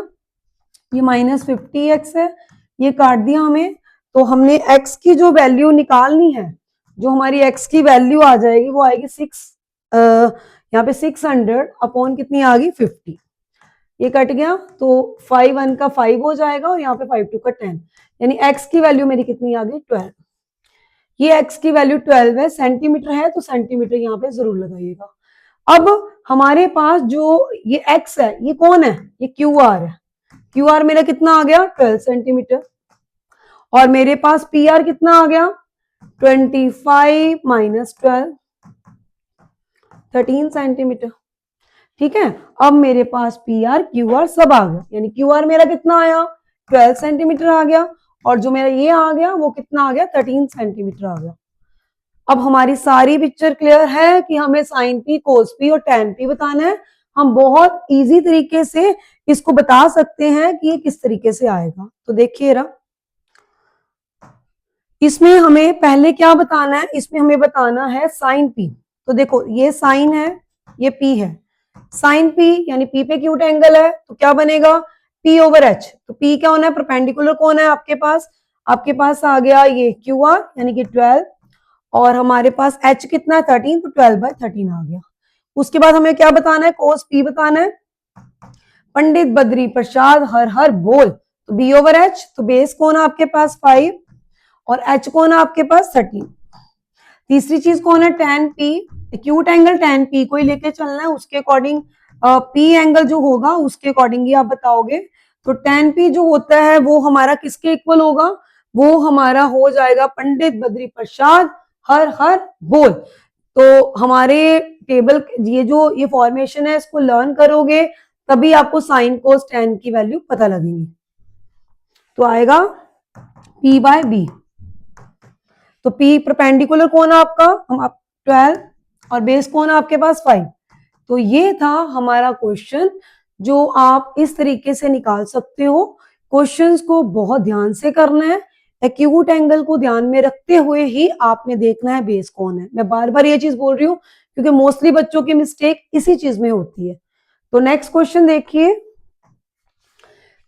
ये माइनस 50x है, ये काट दिया हमें। तो हमने x की जो वैल्यू निकालनी है, जो हमारी x की वैल्यू आ जाएगी वो आएगी यहाँ पे 600 अपॉन कितनी आ गई 50, ये कट गया तो 5 1 का 5 हो जाएगा और यहाँ पे 5 2 का 10, यानी x की वैल्यू मेरी कितनी आ गई 12। ये x की वैल्यू 12 है, सेंटीमीटर है तो सेंटीमीटर यहाँ पे जरूर लगाइएगा। अब हमारे पास जो ये x है ये कौन है, ये क्यू आर है, क्यू आर मेरा कितना आ गया 12 सेंटीमीटर, और मेरे पास पी आर कितना आ गया 25 माइनस 12 13 सेंटीमीटर। ठीक है, अब मेरे पास पी आर क्यू आर सब आ गया, यानी क्यू आर मेरा कितना आया 12 सेंटीमीटर आ गया, और जो मेरा ये आ गया वो कितना आ गया 13 सेंटीमीटर आ गया। अब हमारी सारी पिक्चर क्लियर है कि हमें साइन पी, कोस पी और टेन पी बताना है। हम बहुत इजी तरीके से इसको बता सकते हैं कि ये किस तरीके से आएगा। तो देखिए रहा, इसमें हमें पहले क्या बताना है, इसमें हमें बताना है साइन पी। तो देखो ये साइन है, ये पी है, साइन पी यानी पी पे क्यूट एंगल है तो क्या बनेगा पी ओवर एच। तो पी क्या होना है, परपेंडिकुलर कौन है आपके पास आ गया ये क्यू आर यानी कि 12, और हमारे पास h कितना है 13, तो 12/13 आ गया। उसके बाद हमें क्या बताना है, कोस पी बताना है। पंडित बद्री प्रसाद हर हर बोल, तो बी ओवर एच, तो बेस कौन है आपके पास 5 और h कौन है आपके पास 13। तीसरी चीज कौन है ten P, acute angle ten P को ही लेके चलना है, उसके अकॉर्डिंग पी एंगल जो होगा उसके अकॉर्डिंग ही आप बताओगे। तो टेन पी जो होता है वो हमारा किसके इक्वल होगा, वो हमारा हो जाएगा पंडित बद्री प्रसाद हर हर बोल। तो हमारे टेबल ये फॉर्मेशन है इसको लर्न करोगे तभी आपको साइन कोस टेन की वैल्यू पता लगेगी। तो आएगा P बाय बी। तो P परपेंडिकुलर कौन है आपका, हम आप 12 और बेस कौन है आपके पास 5। तो ये था हमारा क्वेश्चन जो आप इस तरीके से निकाल सकते हो। क्वेश्चंस को बहुत ध्यान से करना है, एक्यूट एंगल को ध्यान में रखते हुए ही आपने देखना है बेस कौन है। मैं बार बार ये चीज बोल रही हूँ क्योंकि मोस्टली बच्चों की मिस्टेक इसी चीज में होती है। तो नेक्स्ट क्वेश्चन देखिए,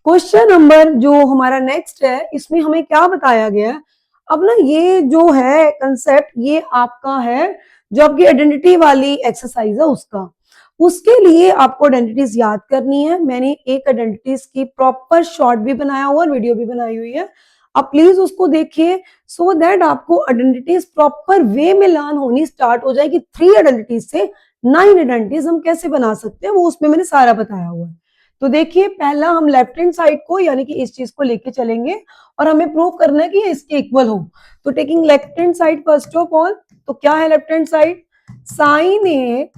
क्वेश्चन नंबर जो हमारा नेक्स्ट है इसमें हमें क्या बताया गया है। अब ना ये जो है कंसेप्ट ये आपका है जो आपकी आइडेंटिटी वाली एक्सरसाइज है उसके लिए आपको आइडेंटिटीज याद करनी है। मैंने एक आइडेंटिटीज की प्रॉपर शॉर्ट भी बनाया हुआ और वीडियो भी बनाई हुई है, आप प्लीज उसको देखिए सो दैट आपको आइडेंटिटीज प्रॉपर वे में लर्न होनी स्टार्ट हो जाएगी। 3 आइडेंटिटीज से 9 आइडेंटिटीज हम कैसे बना सकते हैं वो उसमें मैंने सारा बताया हुआ है। तो देखिए पहला हम लेफ्ट हैंड साइड को यानी कि इस चीज को लेके चलेंगे और हमें प्रूव करना है कि ये इसके इक्वल हो। तो taking left hand side first of all, तो क्या है लेफ्ट हैंड साइड, साइन ए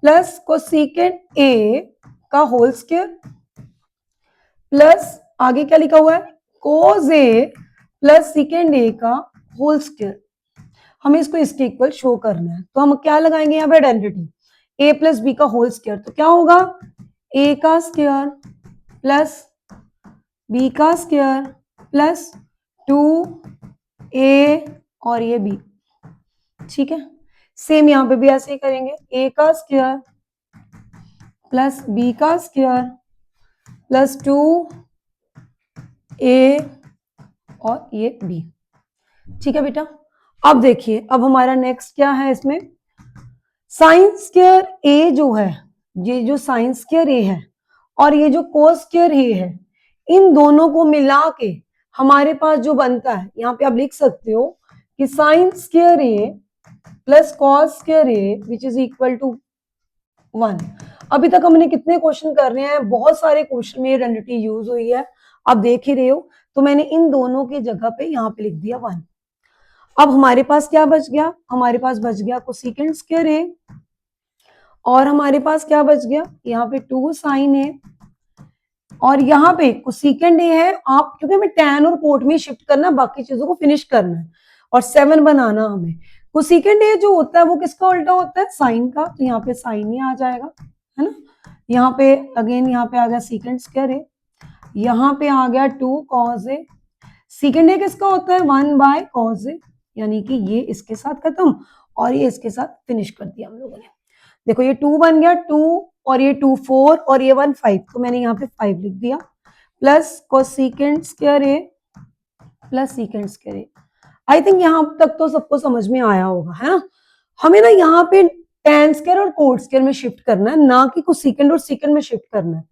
प्लस कोसेकेंट ए का होल स्क्वायर प्लस आगे क्या लिखा हुआ है कोस ए प्लस सेकेंड ए का होल स्क्वायर। हमें इसको इसके इक्वल शो करना है तो हम क्या लगाएंगे यहाँ पे आइडेंटिटी ए प्लस बी का होल स्क्वायर। तो क्या होगा ए का स्क्वायर प्लस बी का स्क्वायर प्लस 2a और ये b, ठीक है। सेम यहाँ पे भी ऐसे ही करेंगे, a का स्क्वायर प्लस b का स्क्वायर प्लस 2a और ये b, ठीक है बेटा। अब देखिए, अब हमारा नेक्स्ट क्या है इसमें, साइन स्क्वायर a जो है, ये जो साइन स्क्वायर a है और ये जो कोस स्क्वायर a है, इन दोनों को मिला के हमारे पास जो बनता है, यहाँ पे आप लिख सकते हो कि sine square a plus cos square a which is equal to 1। अभी तक हमने कितने क्वेश्चन कर रहे हैं, बहुत सारे क्वेश्चन में आइडेंटिटी यूज हुई है, आप देख ही रहे हो। तो मैंने इन दोनों की जगह पे यहाँ पे लिख दिया 1। अब हमारे पास क्या बच गया, हमारे पास बच गया कोसेकेंट स्क्वायर a और हमारे पास क्या बच गया, यहाँ पे 2 साइन a और यहाँ पे कोसेकेंट a है। आप क्योंकि हमें tan और कोट में शिफ्ट करना, बाकी चीजों को फिनिश करना है और 7 बनाना हमें। कोसेकेंट a जो होता है वो किसका उल्टा होता है, साइन का, तो यहाँ पे साइन ही आ जाएगा, है ना। यहाँ पे अगेन यहाँ पे आ गया सीकेंट स्क्वायर a, यहाँ पे आ गया 2 कॉस a। सीकेंट a किसका होता है, 1 बाय कॉस a, यानी कि ये इसके साथ खत्म और ये इसके साथ फिनिश कर दिया हम लोगों ने। देखो ये 2 बन गया, 2 और ये 2 4 और ये 1 5, तो मैंने यहाँ पे 5 लिख दिया plus cosecant square a plus secant square a। I think यहाँ तक तो सबको समझ में आया होगा, है ना। हमें ना यहाँ पे tan स्क्वायर और कोट स्क्वायर में शिफ्ट करना है, ना कि कोसेकेंट और सीकेंट में शिफ्ट करना है।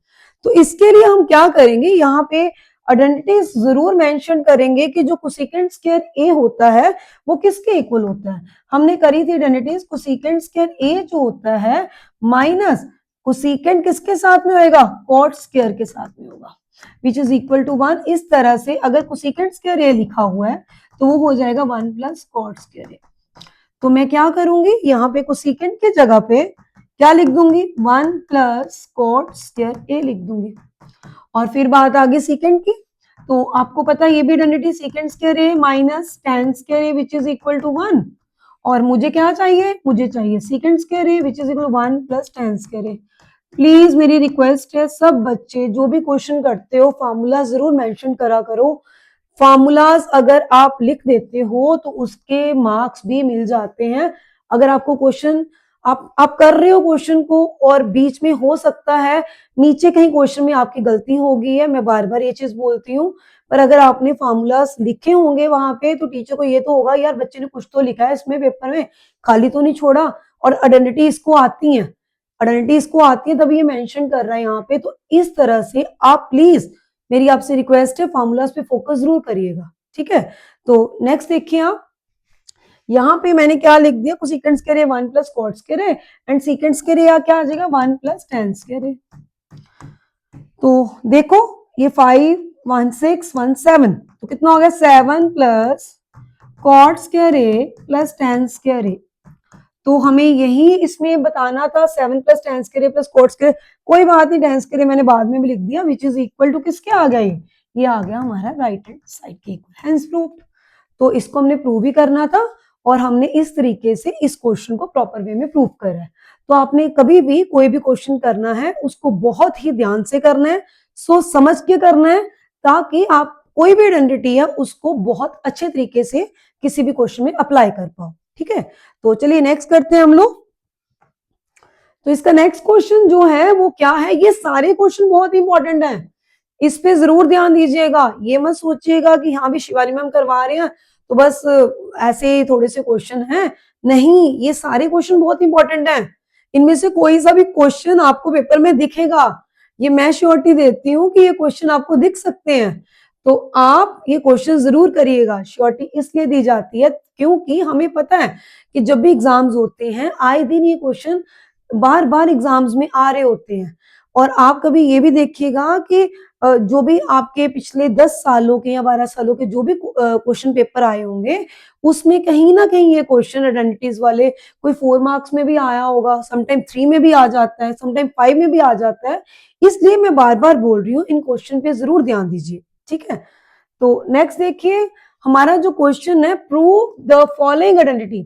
तो इसके लिए हम क्या करेंगे, यहाँ पे आइडेंटिटीज जरूर मेंशन करेंगे कि जो कोसेकेंट स्क्वायर a होता है वो किसके इक्वल होता है। हमने करी थी आइडेंटिटीज, कोसेकेंट स्क्वायर a जो होता है माइनस कोसेकेंट किसके साथ में होगा, कॉट स्क्वायर के साथ में होगा, विच इज इक्वल टू 1। इस तरह से अगर कोसेकेंट स्क्वायर a लिखा हुआ है तो वो हो जाएगा 1 प्लस कॉट स्क्वायर a। तो मैं क्या करूंगी, यहाँ पे कोसेकेंट की जगह पे क्या लिख दूंगी, 1 प्लस कॉट स्क्वायर a लिख दूंगी। और फिर बात आ गई सीकेंट की, तो आपको पता है ये भी identity secant square a minus tan square a which is equal to 1। और मुझे क्या चाहिए, मुझे चाहिए secant square a which is equal to 1 plus tan square a। Please मेरी रिक्वेस्ट है, सब बच्चे जो भी क्वेश्चन करते हो फार्मूला जरूर मेंशन करा करो। फार्मूलाज अगर आप लिख देते हो तो उसके मार्क्स भी मिल जाते हैं। अगर आपको क्वेश्चन आप कर रहे हो क्वेश्चन को और बीच में हो सकता है नीचे कहीं क्वेश्चन में आपकी गलती हो गई है, मैं बार बार ये चीज बोलती हूँ, पर अगर आपने फार्मूलाज लिखे होंगे वहां पे तो टीचर को ये तो होगा यार बच्चे ने कुछ तो लिखा है इसमें पेपर में, खाली तो नहीं छोड़ा। और आइडेंटिटी इसको आती है, आइडेंटिटी इसको आती है तभी ये मेंशन कर रहा है यहाँ पे। तो इस तरह से आप प्लीज, मेरी आपसे रिक्वेस्ट है, फार्मूलाज पे फोकस जरूर करिएगा, ठीक है। तो नेक्स्ट देखिए आप, यहाँ पे मैंने क्या लिख दिया, cosecant square a 1 plus cot square a and secant square a क्या आ जाएगा 1 प्लस tan स्क्वायर a। तो देखो ये 5 1 6 1 7, तो कितना हो गया 7 plus cot square a plus tan square a। तो हमें यही इसमें बताना था 7 plus tan square a plus cot square. कोई बात नहीं, tan स्क्वायर मैंने बाद में भी लिख दिया, विच इज इक्वल टू किसके आ गया, ये आ गया हमारा राइट हैंड साइड के इक्वल, हेंस प्रूव्ड। तो इसको हमने प्रूव भी करना था और हमने इस तरीके से इस क्वेश्चन को प्रॉपर वे में प्रूव करा है। तो आपने कभी भी कोई भी क्वेश्चन करना है उसको बहुत ही ध्यान से करना है, सोच समझ के करना है, ताकि आप कोई भी आइडेंटिटी है उसको बहुत अच्छे तरीके से किसी भी क्वेश्चन में अप्लाई कर पाओ, ठीक है। तो चलिए नेक्स्ट करते हैं हम लोग। तो इसका नेक्स्ट क्वेश्चन जो है वो क्या है, ये सारे क्वेश्चन बहुत इंपॉर्टेंट हैं, इस पे जरूर ध्यान दीजिएगा। ये मत सोचिएगा कि हाँ भी शिवानी मैम करवा रहे हैं तो बस ऐसे थोड़े से क्वेश्चन हैं, नहीं, ये सारे क्वेश्चन बहुत इंपॉर्टेंट हैं। इनमें से कोई सा भी क्वेश्चन आपको पेपर में दिखेगा, ये मैं श्योरिटी देती हूँ कि ये क्वेश्चन आपको दिख सकते हैं, तो आप ये क्वेश्चन जरूर करिएगा। श्योरिटी इसलिए दी जाती है क्योंकि हमें पता है कि जब भी एग्जाम्स होते हैं आए दिन ये क्वेश्चन बार बार एग्जाम्स में आ रहे होते हैं। और आप कभी ये भी देखिएगा कि जो भी आपके पिछले 10 सालों के या 12 सालों के जो भी क्वेश्चन पेपर आए होंगे उसमें कहीं ना कहीं ये क्वेश्चन आइडेंटिटीज वाले कोई 4 मार्क्स में भी आया होगा, समटाइम 3 में भी आ जाता है, समटाइम 5 में भी आ जाता है। इसलिए मैं बार बार बोल रही हूँ इन क्वेश्चन पे जरूर ध्यान दीजिए, ठीक है। तो नेक्स्ट देखिए, हमारा जो क्वेश्चन है, prove the following identity.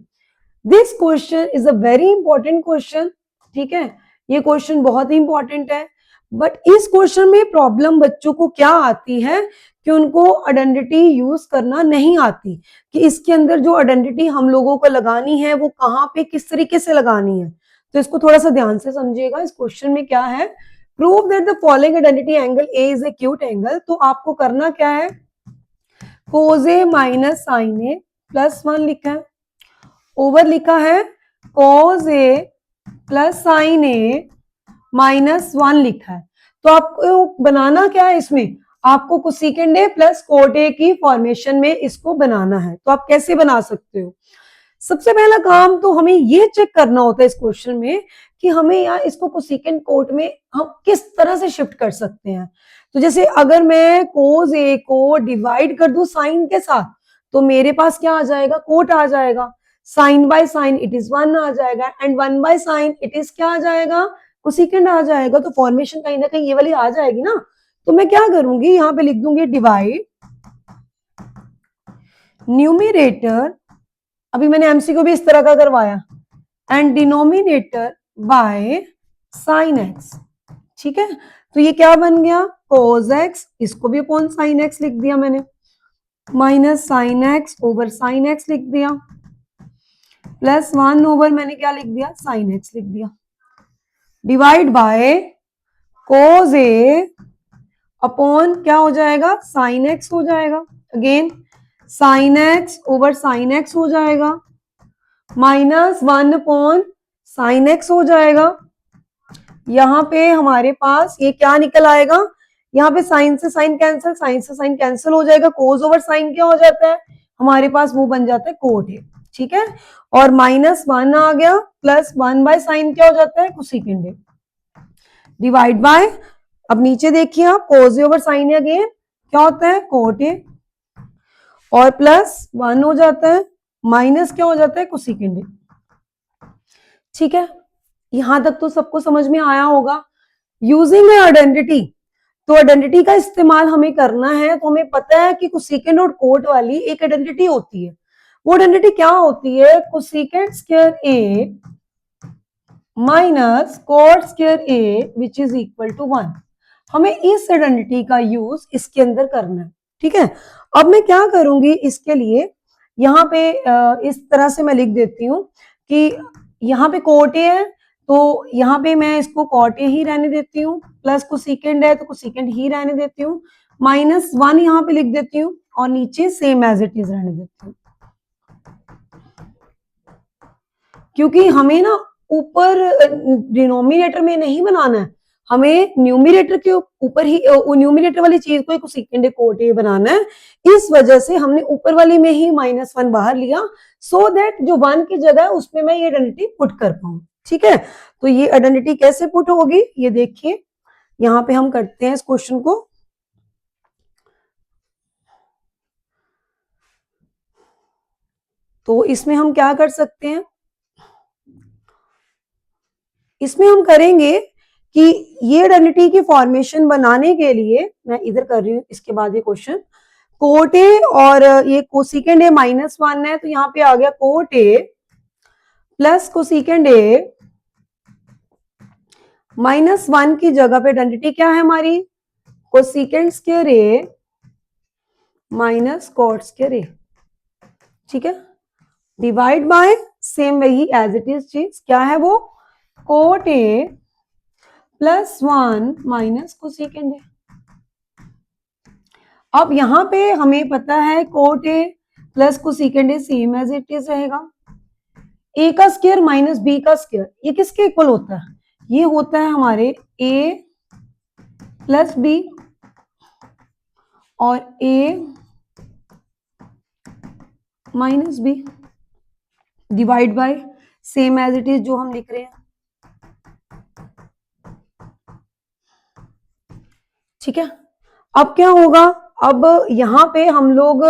This question is a very important question, ठीक है, ये क्वेश्चन बहुत ही इंपॉर्टेंट है। बट इस क्वेश्चन में प्रॉब्लम बच्चों को क्या आती है कि उनको आइडेंटिटी यूज करना नहीं आती, कि इसके अंदर जो आइडेंटिटी हम लोगों को लगानी है वो कहाँ पे किस तरीके से लगानी है। तो इसको थोड़ा सा ध्यान से समझिएगा। इस क्वेश्चन में क्या है, prove that the following identity angle A is a acute angle. तो आपको करना क्या है, कोज ए माइनस साइन ए प्लस 1 लिखा है, ओवर लिखा है कोज ए प्लस साइन ए -1 लिखा है। तो आपको बनाना क्या है, इसमें आपको cosecant A plus cot A की फॉर्मेशन में इसको बनाना है। तो आप कैसे बना सकते हो, सबसे पहला काम तो हमें ये चेक करना होता है इस क्वेश्चन में कि हमें यहाँ इसको कोसेकेंड कोट में हम किस तरह से शिफ्ट कर सकते हैं। तो जैसे अगर मैं कोस ए को डिवाइड कर दूं साइन के साथ, तो मेरे पास क्या आ जाएगा, कोट आ जाएगा। Sine by sine it is 1 आ जाएगा, and 1 by sine it is क्या आ जाएगा, कोसेकेंड आ जाएगा। तो फॉर्मेशन कहीं ना कहीं ये वाली आ जाएगी ना। तो मैं क्या करूंगी, यहाँ पे लिख दूंगी डिवाइड न्यूमरेटर, अभी मैंने एमसी को भी इस तरह का करवाया, and denominator by sine x. ठीक है, तो ये क्या बन गया, कोस एक्स, इसको भी अपॉन साइन एक्स लिख दिया मैंने, minus sine x over sine x लिख दिया, प्लस 1 ओवर मैंने क्या लिख दिया, साइन एक्स लिख दिया, divide by cos A upon क्या हो जाएगा, साइन एक्स हो जाएगा, again sine x over sine x हो जाएगा, -1 अपॉन साइन एक्स हो जाएगा। यहाँ पे हमारे पास ये क्या निकल आएगा, यहाँ पे साइन से साइन कैंसिल, साइन से साइन कैंसिल हो जाएगा, कोस ओवर साइन क्या हो जाता है हमारे पास, वो बन जाता है कोट है। ठीक है, और -1 आ गया, प्लस 1 बाय साइन क्या हो जाता है, कोसेकेंड है, डिवाइड बाय, अब नीचे देखिए आप, कोस ओवर साइन अगेन क्या होता है, कोट है, और प्लस 1 हो जाता है, माइनस क्या हो जाता है, कोसेकेंड है। ठीक है, यहां तक तो सबको समझ में आया होगा। यूजिंग आइडेंटिटी, तो आइडेंटिटी का इस्तेमाल हमें करना है, तो हमें पता है कि कोसेकेंड और कोट वाली एक आइडेंटिटी होती है। वो आइडेंटिटी क्या होती है, cosecant square A minus cot square A which is equal to 1। हमें इस आइडेंटिटी का यूज इसके अंदर करना है। ठीक है, अब मैं क्या करूंगी इसके लिए, यहाँ पे इस तरह से मैं लिख देती हूँ कि यहाँ पे कोट ए है, तो यहाँ पे मैं इसको कॉट ए ही रहने देती हूँ, प्लस कोसेकेंड है तो कोसेकेंड ही रहने देती हूँ, -1 यहाँ पे लिख देती हूँ, और नीचे सेम एज इट इज रहने देती हूँ। क्योंकि हमें ना ऊपर डिनोमिनेटर में नहीं बनाना है, हमें न्यूमिनेटर के ऊपर ही, न्यूमिनेटर वाली चीज को कोसेकेंड कोट ए बनाना है। इस वजह से हमने ऊपर वाली में ही -1 बाहर लिया, सो दैट जो 1 की जगह है उसमें मैं ये आइडेंटिटी पुट कर पाऊं। ठीक है, तो ये आइडेंटिटी कैसे पुट होगी, ये देखिए, यहाँ पे हम करते हैं इस क्वेश्चन को। तो इसमें हम क्या कर सकते हैं, इसमें हम करेंगे कि ये आइडेंटिटी की फॉर्मेशन बनाने के लिए, मैं इधर कर रही हूँ इसके बाद ये क्वेश्चन, कोट ए और ये कोसेकेंड ए -1 है, तो यहाँ पे आ गया cot A plus cosecant A -1 की जगह पे आइडेंटिटी क्या है हमारी, cosecant square A minus cot square A. ठीक है, डिवाइड बाय सेम वही एज इट इज चीज, क्या है वो, cot A plus 1 minus cosecant A. अब यहाँ पे हमें पता है cot A plus cosecant A same as it is रहेगा, ए का स्क्वायर माइनस बी का स्क्वायर, ये किसके इक्वल होता है, ये होता है हमारे ए प्लस बी, और A minus B, divide by same as it is जो हम लिख रहे हैं। ठीक है, अब क्या होगा, अब यहाँ पे हम लोग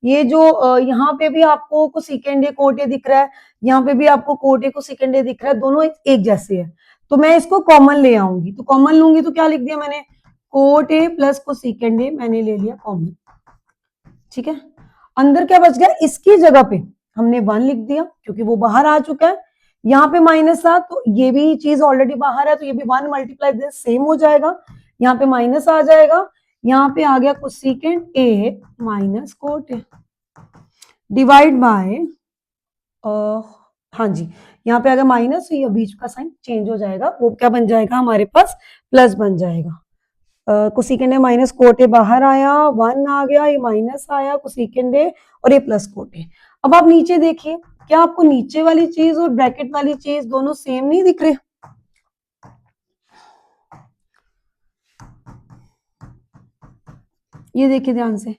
ये जो यहाँ पे भी आपको कोसेकेंड ए कोट ए दिख रहा है, यहाँ पे भी आपको कोट ए कोसेकेंड ए दिख रहा है, दोनों एक जैसे है, तो मैं इसको कॉमन ले आऊंगी। तो कॉमन लूंगी तो क्या लिख दिया मैंने, कोट ए प्लस कोसेकेंड ए मैंने ले लिया कॉमन। ठीक है, अंदर क्या बच गया, इसकी जगह पे हमने 1 लिख दिया क्योंकि वो बाहर आ चुका है, यहाँ पे माइनस था तो ये भी चीज ऑलरेडी बाहर है, तो ये भी 1 मल्टीप्लाई दिस सेम हो जाएगा, यहाँ पे माइनस आ जाएगा, यहाँ पे आ गया कोसेकेंड ए माइनस कोट ए डिवाइड बाय हाँ जी, यहाँ पे अगर माइनस, ये बीच का साइन चेंज हो जाएगा, वो क्या बन जाएगा हमारे पास, प्लस बन जाएगा। कोसेकेंड ए माइनस कोट ए बाहर आया, 1 आ गया, ये माइनस आया कोसेकेंड ए और ये प्लस कोट ए। अब आप नीचे देखिए, क्या आपको नीचे वाली चीज और ब्रैकेट वाली चीज दोनों सेम नहीं दिख रहे? ये देखिए ध्यान से,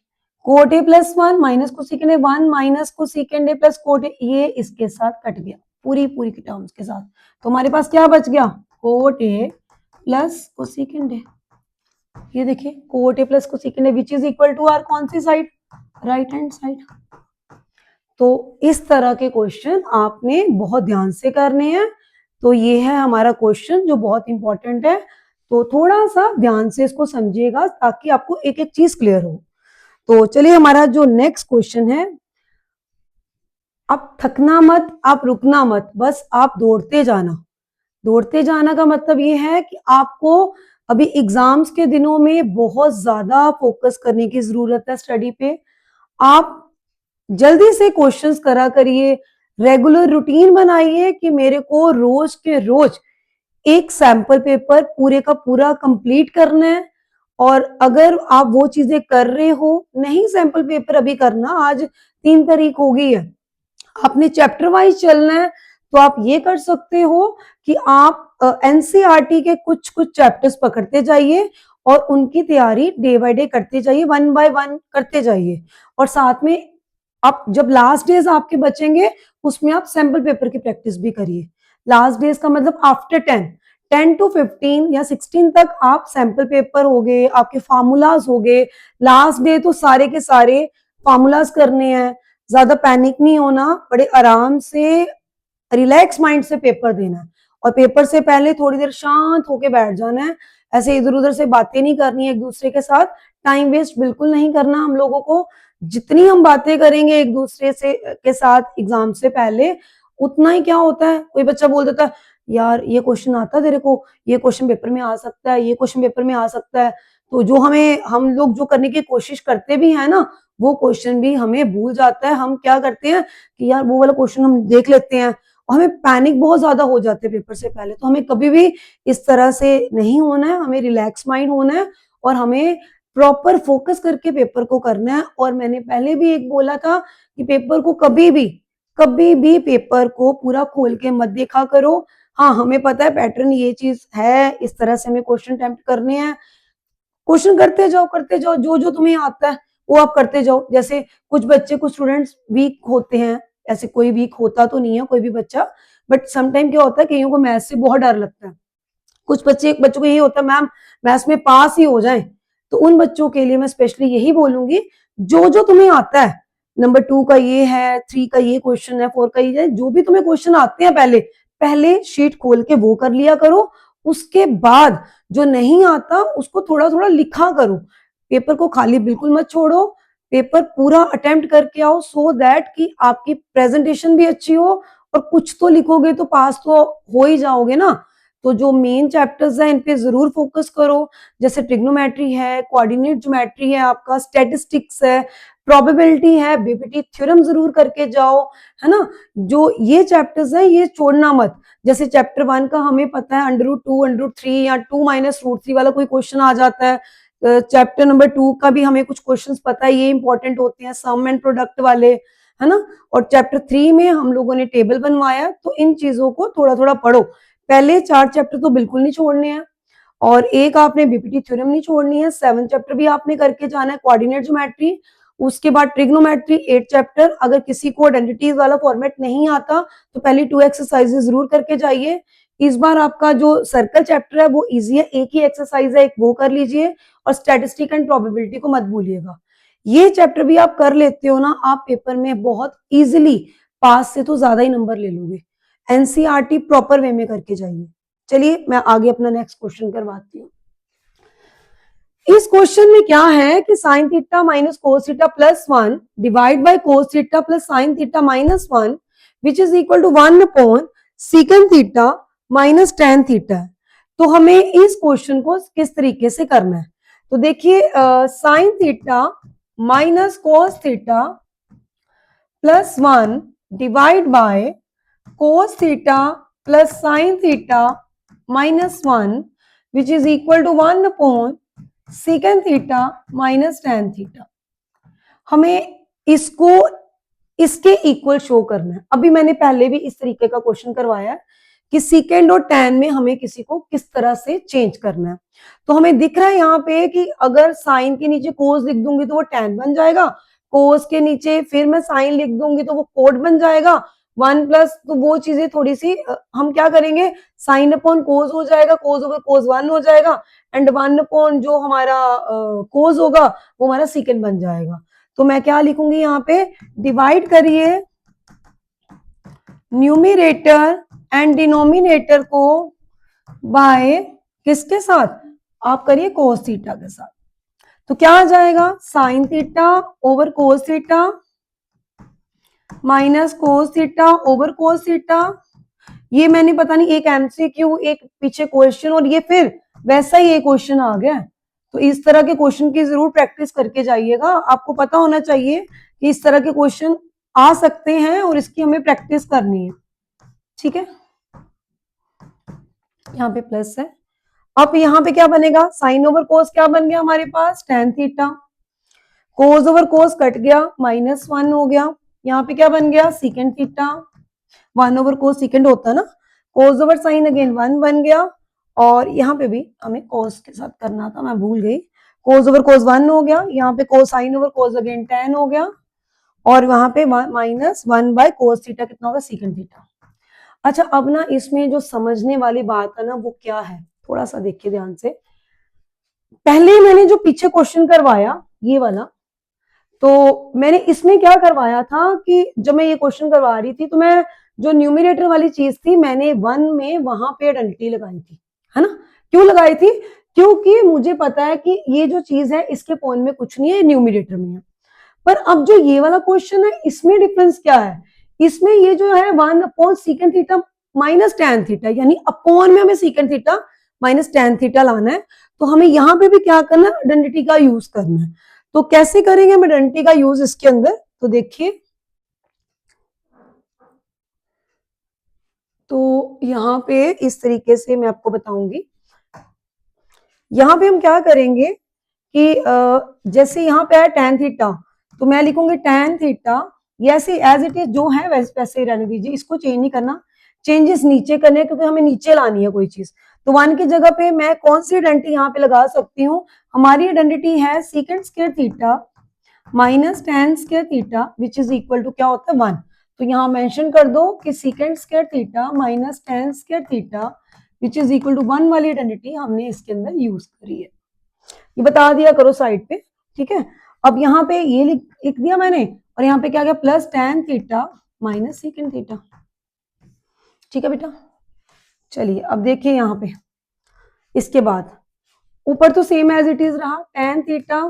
coat A plus 1 minus cosecant A 1 minus cosecant A plus cot A, ये इसके साथ कट गया पूरी पूरी की टर्म्स के साथ, तो हमारे पास क्या बच गया, cot A plus cosecant A. ये देखिए cot A plus cosecant A which is equal to or कौन सी साइड, राइट हैंड साइड। तो इस तरह के क्वेश्चन आपने बहुत ध्यान से करने हैं। तो ये है हमारा क्वेश्चन जो बहुत इंपॉर्टेंट है, तो थोड़ा सा ध्यान से इसको समझिएगा ताकि आपको एक एक चीज क्लियर हो। तो चलिए हमारा जो नेक्स्ट क्वेश्चन है, आप थकना मत, आप रुकना मत, बस आप दौड़ते जाना। दौड़ते जाना का मतलब ये है कि आपको अभी एग्जाम्स के दिनों में बहुत ज्यादा फोकस करने की जरूरत है स्टडी पे। आप जल्दी से क्वेश्चंस करा करिए, रेगुलर रूटीन बनाइए कि मेरे को रोज के रोज एक सैंपल पेपर पूरे का पूरा कंप्लीट करना है। और अगर आप वो चीजें कर रहे हो, नहीं सैंपल पेपर अभी करना, आज 3 तारीख हो गई है, आपने चैप्टर वाइज चलना है, तो आप ये कर सकते हो कि आप एनसीईआरटी के कुछ कुछ चैप्टर्स पकड़ते जाइए और उनकी तैयारी डे बाय डे करते जाइए, 1 बाय 1 करते जाइए। और साथ में आप जब लास्ट डेज आपके बचेंगे उसमें आप सैंपल पेपर की प्रैक्टिस भी करिए। लास्ट डेज का मतलब आफ्टर 10 टू 15 या 16 तक आप सैंपल पेपर हो गए, आपके फार्मूलाज हो गए। लास्ट डे तो सारे के सारे फार्मूलाज करने हैं, ज्यादा पैनिक नहीं होना, बड़े आराम से रिलैक्स माइंड से पेपर देना है। और पेपर से पहले थोड़ी देर शांत होके बैठ जाना है, ऐसे इधर उधर से बातें नहीं करनी है एक दूसरे के साथ, टाइम वेस्ट बिल्कुल नहीं करना हम लोगों को। जितनी हम बातें करेंगे एक दूसरे से के साथ एग्जाम से पहले, उतना ही क्या होता है, कोई बच्चा बोल देता है यार ये क्वेश्चन आता है तेरे को, ये क्वेश्चन पेपर में आ सकता है, ये क्वेश्चन पेपर में आ सकता है, तो जो हम लोग जो करने की कोशिश करते भी है ना, वो क्वेश्चन भी हमें भूल जाता है। हम क्या करते हैं कि यार वो वाला क्वेश्चन हम देख लेते हैं और हमें पैनिक बहुत ज्यादा हो जाते हैं पेपर से पहले। तो हमें कभी भी इस तरह से नहीं होना है, हमें रिलैक्स माइंड होना है और हमें प्रॉपर फोकस करके पेपर को करना है। और मैंने पहले भी एक बोला था कि पेपर को कभी भी पेपर को पूरा खोल के मत देखा करो। हाँ, हमें पता है पैटर्न ये चीज है, इस तरह से हमें क्वेश्चन अटेम्प्ट करने हैं, क्वेश्चन करते जाओ, जो जो तुम्हें आता है वो आप करते जाओ। जैसे कुछ बच्चे, कुछ स्टूडेंट्स वीक होते हैं, ऐसे कोई वीक होता तो नहीं है कोई भी बच्चा, बट समटाइम क्या होता है कईयों को मैथ्स से बहुत डर लगता है। कुछ बच्चों को यही होता है मैम मैथ्स में पास ही हो जाए। तो उन बच्चों के लिए मैं स्पेशली यही बोलूंगी, जो जो तुम्हें आता है, नंबर 2 का ये है, 3 का ये क्वेश्चन है, 4 का ये है, जो भी तुम्हें क्वेश्चन आते हैं पहले शीट खोल के वो कर लिया करो। उसके बाद जो नहीं आता उसको थोड़ा थोड़ा लिखा करो, पेपर को खाली बिल्कुल मत छोड़ो, पेपर पूरा अटेम्प्ट करके आओ, सो दैट कि आपकी प्रेजेंटेशन भी अच्छी हो। और कुछ तो लिखोगे तो पास तो हो ही जाओगे ना। तो जो मेन चैप्टर्स है इन पे जरूर फोकस करो, जैसे ट्रिग्नोमेट्री है, कोऑर्डिनेट ज्योमेट्री है, आपका स्टैटिस्टिक्स है, प्रोबेबिलिटी है, बीपीटी थ्योरम जरूर करके जाओ, है ना। जो ये चैप्टर्स है ये छोड़ना मत। जैसे चैप्टर 1 का हमें पता है √2 √3 या 2 - √3 वाला कोई क्वेश्चन आ जाता है। चैप्टर नंबर 2 का भी हमें कुछ क्वेश्चंस पता है, ये इंपॉर्टेंट होते हैं, सम एंड प्रोडक्ट वाले, है ना। और चैप्टर 3 में हम लोगों ने टेबल बनवाया, तो इन चीजों को थोड़ा थोड़ा पढ़ो। पहले 4 चैप्टर तो बिल्कुल नहीं छोड़ने हैं, और एक आपने बीपीटी थ्योरम नहीं छोड़नी है, 7 चैप्टर भी आपने करके जाना है, कोऑर्डिनेट ज्योमेट्री, उसके बाद ट्रिग्नोमेट्री 8 चैप्टर। अगर किसी को आइडेंटिटीज वाला फॉर्मेट नहीं आता तो पहले 2 एक्सरसाइजेज जरूर करके जाइए। इस बार आपका जो सर्कल चैप्टर है वो इजी है, एक ही एक्सरसाइज है, एक वो कर लीजिए, और स्टैटिस्टिक एंड प्रोबेबिलिटी को मत भूलिएगा। ये चैप्टर भी आप कर लेते हो ना, आप पेपर में बहुत इजीली पास से तो ज्यादा ही नंबर ले लोगे। एनसीईआरटी प्रॉपर वे में करके जाइए। चलिए मैं आगे अपना नेक्स्ट क्वेश्चन करवाती हूँ। इस क्वेश्चन में क्या है कि sine theta minus cos theta plus 1 divide by cos theta plus sine theta minus 1 which is equal to 1 upon secant theta minus tan theta है। तो हमें इस क्वेश्चन को किस तरीके से करना है, तो देखिए sine theta minus cos theta plus 1 divide by cos theta plus sine theta minus 1 which is equal to 1 upon second theta minus tan theta. हमें इसको इसके इक्वल शो करना है। अभी मैंने पहले भी इस तरीके का क्वेश्चन करवाया है कि सीकेंड और टेन में हमें किसी को किस तरह से चेंज करना है। तो हमें दिख रहा है यहाँ पे कि अगर साइन के नीचे कोस लिख दूंगी तो वो टेन बन जाएगा, कोस के नीचे फिर मैं साइन लिख दूंगी तो वो कोट बन जाएगा, वन प्लस, तो वो चीजें थोड़ी सी हम क्या करेंगे, साइन अपॉन कोस हो जाएगा, कोस ओवर कोस वन हो जाएगा, एंड वन अपॉन जो हमारा कोस होगा वो हमारा सीकेंड बन जाएगा। तो मैं क्या लिखूंगी यहाँ पे, डिवाइड करिए न्यूमिरेटर एंड डिनोमिनेटर को बाय किसके साथ, आप करिए कोस थीटा के साथ। तो क्या आ जाएगा, sine theta over cos theta minus cos theta over cos theta. ये मैंने पता नहीं एक एमसीक्यू एक पीछे क्वेश्चन और ये फिर वैसा ही एक क्वेश्चन आ गया। तो इस तरह के क्वेश्चन की जरूर प्रैक्टिस करके जाइएगा। आपको पता होना चाहिए कि इस तरह के क्वेश्चन आ सकते हैं और इसकी हमें प्रैक्टिस करनी है। ठीक है, यहाँ पे प्लस है। अब यहाँ पे क्या बनेगा, साइन ओवर कोस क्या बन गया हमारे पास, टेन थीटा, कोस ओवर कोस कट गया, माइनस वन हो गया, यहाँ पे क्या बन गया, सीकेंड थीटा, वन ओवर कोस सीकेंड होता है ना, कोस ओवर साइन अगेन वन बन गया, और यहाँ पे भी हमें कोस के साथ करना था, मैं भूल गई, कोस ओवर कोस वन हो गया, यहाँ पे कोस साइन ओवर कोस अगेन टेन हो गया, और वहां पे minus one by cos theta कितना होगा, सीकेंड थीटा। अच्छा, अब ना इसमें जो समझने वाली बात है ना वो क्या है, थोड़ा सा देखिए ध्यान से। पहले मैंने जो पीछे क्वेश्चन करवाया ये वाला, तो मैंने इसमें क्या करवाया था कि जब मैं ये क्वेश्चन करवा रही थी तो मैं जो न्यूमिनेटर वाली चीज थी मैंने वन में वहां पे आइडेंटिटी लगाई थी, है ना। क्यों लगाई थी, क्योंकि मुझे पता है कि ये जो चीज है इसके पॉइंट में कुछ नहीं है, न्यूमिनेटर में है। पर अब जो ये वाला क्वेश्चन है इसमें डिफरेंस क्या है, इसमें ये जो है one upon secant theta minus tan theta, यानी अपॉन में हमें सीकेंड थीटा माइनस टेन थीटा लाना है। तो हमें यहाँ पे भी क्या करना है, आइडेंटिटी का यूज करना है। तो कैसे करेंगे हम आइडेंटिटी का यूज इसके अंदर, तो देखिए, तो यहाँ पे इस तरीके से मैं आपको बताऊंगी। यहाँ पे हम क्या करेंगे कि जैसे यहाँ पे है टेन थीटा, तो मैं लिखूंगी टेन थीटा, ऐसे एज इट इज जो है वैसे ही रहने दीजिए, इसको चेंज नहीं करना, चेंजेस नीचे करने क्योंकि हमें नीचे लानी है कोई चीज। तो वन की जगह पे मैं कौन सी आइडेंटिटी यहाँ पे लगा सकती हूँ, हमारी आइडेंटिटी है secant square theta minus tan square theta which is equal to क्या होता है, वन। तो यहाँ मेंशन कर दो कि secant square theta minus tan square theta which is equal to one वाली आइडेंटिटी हमने इसके अंदर यूज करी है। ये बता दिया करो साइड पे, ठीक है। अब यहाँ पे ये लिख दिया मैंने, और यहाँ पे क्या गया, plus tan theta minus secant theta. ठीक है बेटा, चलिए अब देखिए यहाँ पे, इसके बाद ऊपर तो सेम एज इट इज रहा, tan theta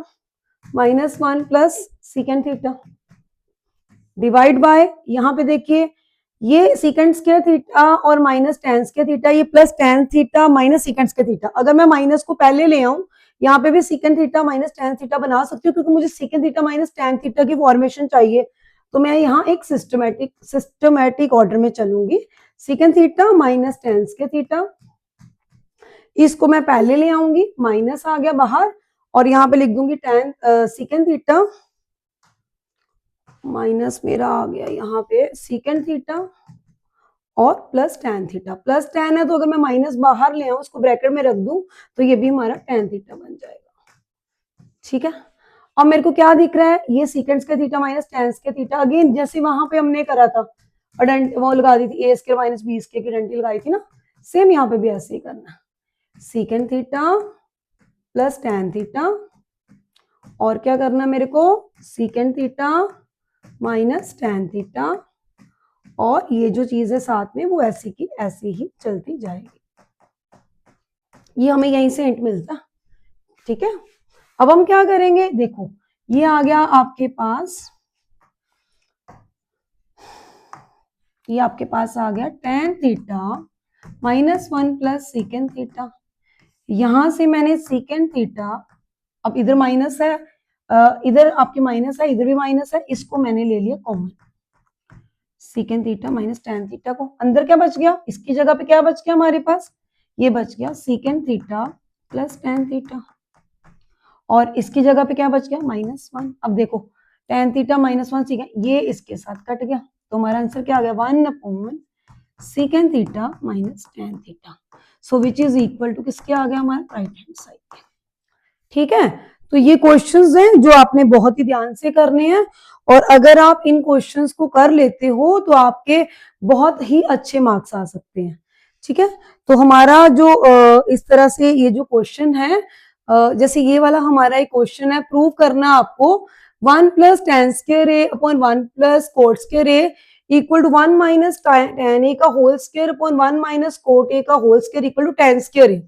minus one plus secant theta divide by, यहाँ पे देखिए ये सीकेंड स्क्वायर थीटा और माइनस टेन स्क्वायर थीटा, ये plus tan theta minus सीकेंड square theta. अगर मैं माइनस को पहले ले आऊं, यहाँ पे भी secant theta minus tan theta बना सकती हूँ, क्योंकि मुझे secant theta minus tan theta की फॉर्मेशन चाहिए। तो मैं यहाँ एक सिस्टमैटिक ऑर्डर में चलूंगी, secant theta minus tan square theta, इसको मैं पहले ले आऊंगी, माइनस आ गया बाहर, और यहाँ पे लिख दूंगी टेन सीकेंड थीटा माइनस मेरा आ गया यहाँ पे सीकेंड थीटा और plus tan theta. Plus ten है तो अगर मैं माइनस बाहर ले आऊं, उसको ब्रैकेट में रख दूं, तो ये भी हमारा टेन थीटा बन जाएगा। ठीक है, अब मेरे को क्या दिख रहा है, ये सीकेंड के थीटा माइनस टेन के थीटा, अगेन जैसे वहां पे हमने करा था, वो लगा दी थी ए स्क्वायर माइनस बी स्क्वायर की आइडेंटिटी लगाई थी ना, सेम यहाँ पे भी ऐसे ही करना, secant theta plus tan theta, और क्या करना मेरे को, सीकेंड थीटा माइनस टेन थीटा, और ये जो चीज है साथ में वो ऐसी की ऐसी ही चलती जाएगी। ये हमें यहीं से हिंट मिलता। ठीक है, अब हम क्या करेंगे, देखो ये आ गया आपके पास ये आपके पास आ गया tan theta -1 plus secant theta. यहां से मैंने सीकेंड थीटा, अब इधर माइनस है, इधर आपके माइनस है, इधर भी माइनस है, इसको मैंने ले लिया common, सीकेंड theta minus tan theta को अंदर क्या बच गया, इसकी जगह पे क्या बच गया हमारे पास, ये बच गया secant theta plus tan theta, और इसकी जगह पे क्या बच गया -1। अब देखो tan थीटा -1 सीकेंड, ये इसके साथ कट गया, तो हमारा आंसर क्या आ गया 1 secant theta minus tan theta, so which is equal to किसके आ गया हमारा राइट हैंड साइड। ठीक है, तो ये क्वेश्चंस हैं जो आपने बहुत ही ध्यान से करने हैं, और अगर आप इन क्वेश्चंस को कर लेते हो तो आपके बहुत ही अच्छे मार्क्स आ सकते हैं। ठीक है, तो हमारा जो इस तरह से ये जो क्वेश्चन है, जैसे ये वाला हमारा एक क्वेश्चन है, प्रूव करना आपको 1 plus tan square A upon 1 plus cot square A equal to 1 minus tan A का whole square upon 1 minus cot A का whole square equal to tan square A.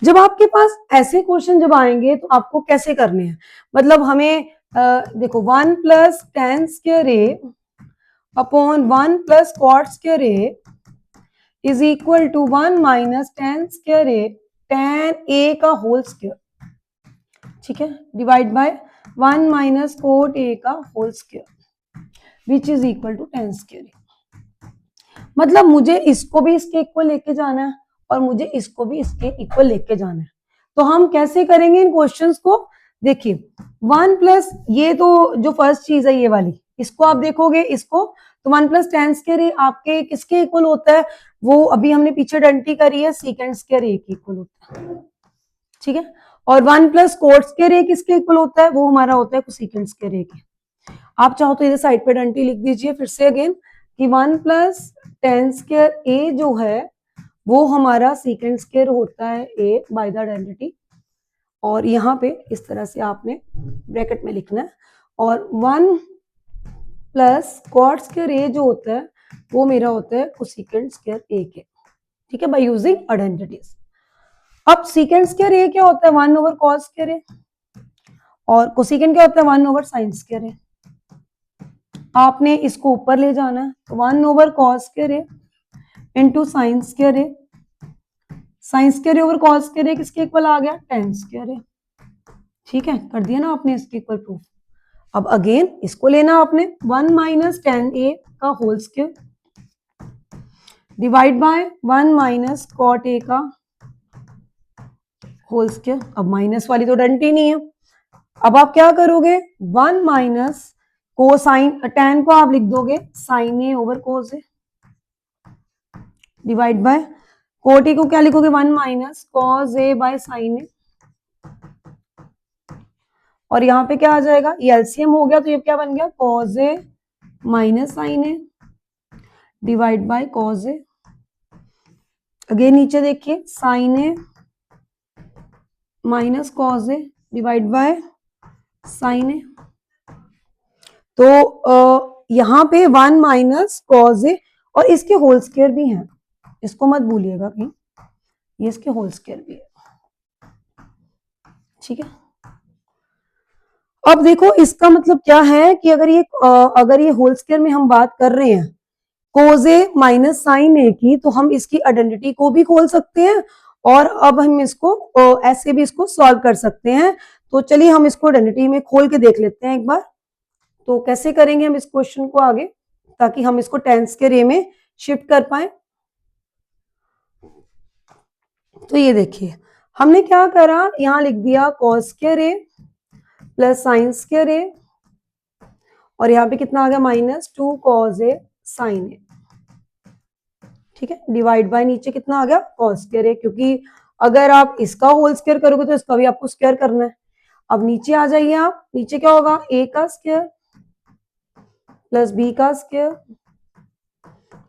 जब आपके पास ऐसे क्वेश्चन जब आएंगे तो आपको कैसे करने हैं, मतलब हमें देखो 1 plus tan square A upon 1 plus cot square A is equal to 1 minus tan square A tan A का होल स्क्वायर, ठीक है, divide by 1 minus cot A का whole square which is equal to tan square A. मतलब मुझे इसको भी इसके equal लेके जाना है और मुझे इसको भी इसके इक्वल लेके जाना है, तो हम कैसे करेंगे इन क्वेश्चंस को, देखिए 1 प्लस ये तो जो फर्स्ट चीज है ये वाली, इसको आप देखोगे इसको, तो 1 प्लस tan स्क्वायर ए आपके किसके इक्वल होता है, वो अभी हमने पीछे डंटी करी है सीकेंड स्क्वायर ए के इक्वल होता है। ठीक है, और 1 प्लस कोट स्क्वायर ए किसके इक्वल होता है, वो हमारा होता है कोसेकेंड स्क्वायर ए के। आप चाहो तो इधर साइड पे डंटी लिख दीजिए फिर से अगेन कि 1 प्लस tan स्क्वायर ए जो है वो हमारा सीकेंड स्क्वायर होता है ए बाय द आइडेंटिटी, और यहाँ पे इस तरह से आपने ब्रैकेट में लिखना है, और 1 प्लस कॉट स्क्वायर ए जो होता है वो मेरा होता है कोसेकेंड स्क्वायर ए के। ठीक है, बाय यूजिंग आइडेंटिटीज। अब सीकेंड स्क्वायर ए क्या होता है 1 ओवर कॉस स्क्वायर ए, और कोसेकेंड क्या होता है 1 ओवर साइन स्क्वायर ए। आपने इसको ऊपर ले जाना है, तो 1 over cos square A into sine square A, sine square over cos square A किसके इक्वल आ गया tan स्क्वायर ए। ठीक है, कर दिया ना आपने इसके इक्वल प्रूफ। अब अगेन इसको लेना आपने 1 माइनस tan ए का whole square divide by 1 minus cot A का होल स्क्वायर। अब माइनस वाली तो डंटी नहीं है, अब आप क्या करोगे 1 माइनस कोसाइन tan को आप लिख दोगे sine A over cos A divide by cot A को क्या लिखोगे 1 minus cos A by sine A, और यहाँ पे क्या आ जाएगा, ये एलसीएम हो गया तो ये क्या बन गया cos A minus sine A divide by cos A. Again नीचे देखिए sine A minus cos A divide by sine A, तो यहाँ पे 1 माइनस कॉस ए, और इसके होल स्क्वायर भी हैं, इसको मत भूलिएगा कहीं, ये इसके होल स्क्वायर भी है। ठीक है, अब देखो इसका मतलब क्या है कि अगर ये होल स्क्वायर में हम बात कर रहे हैं कोस ए माइनस साइन ए की, तो हम इसकी आइडेंटिटी को भी खोल सकते हैं, और अब हम इसको ऐसे भी इसको सॉल्व कर सकते हैं। तो चलिए हम इसको आइडेंटिटी में खोल के देख लेते हैं एक बार, तो कैसे करेंगे हम इस क्वेश्चन को आगे ताकि हम इसको tan स्क्वायर ए में शिफ्ट कर पाए। तो ये देखिए हमने क्या करा, यहाँ लिख दिया cos square A plus sign square ए, और यहाँ पे कितना आ गया -2 cos ए साइन ए। ठीक है, डिवाइड बाय नीचे कितना आ गया cos स्क्वायर ए, क्योंकि अगर आप इसका होल स्क्वायर करोगे तो इसका भी आपको स्क्वायर करना है। अब नीचे आ जाइए आप, नीचे क्या होगा a का स्क्वायर प्लस b का square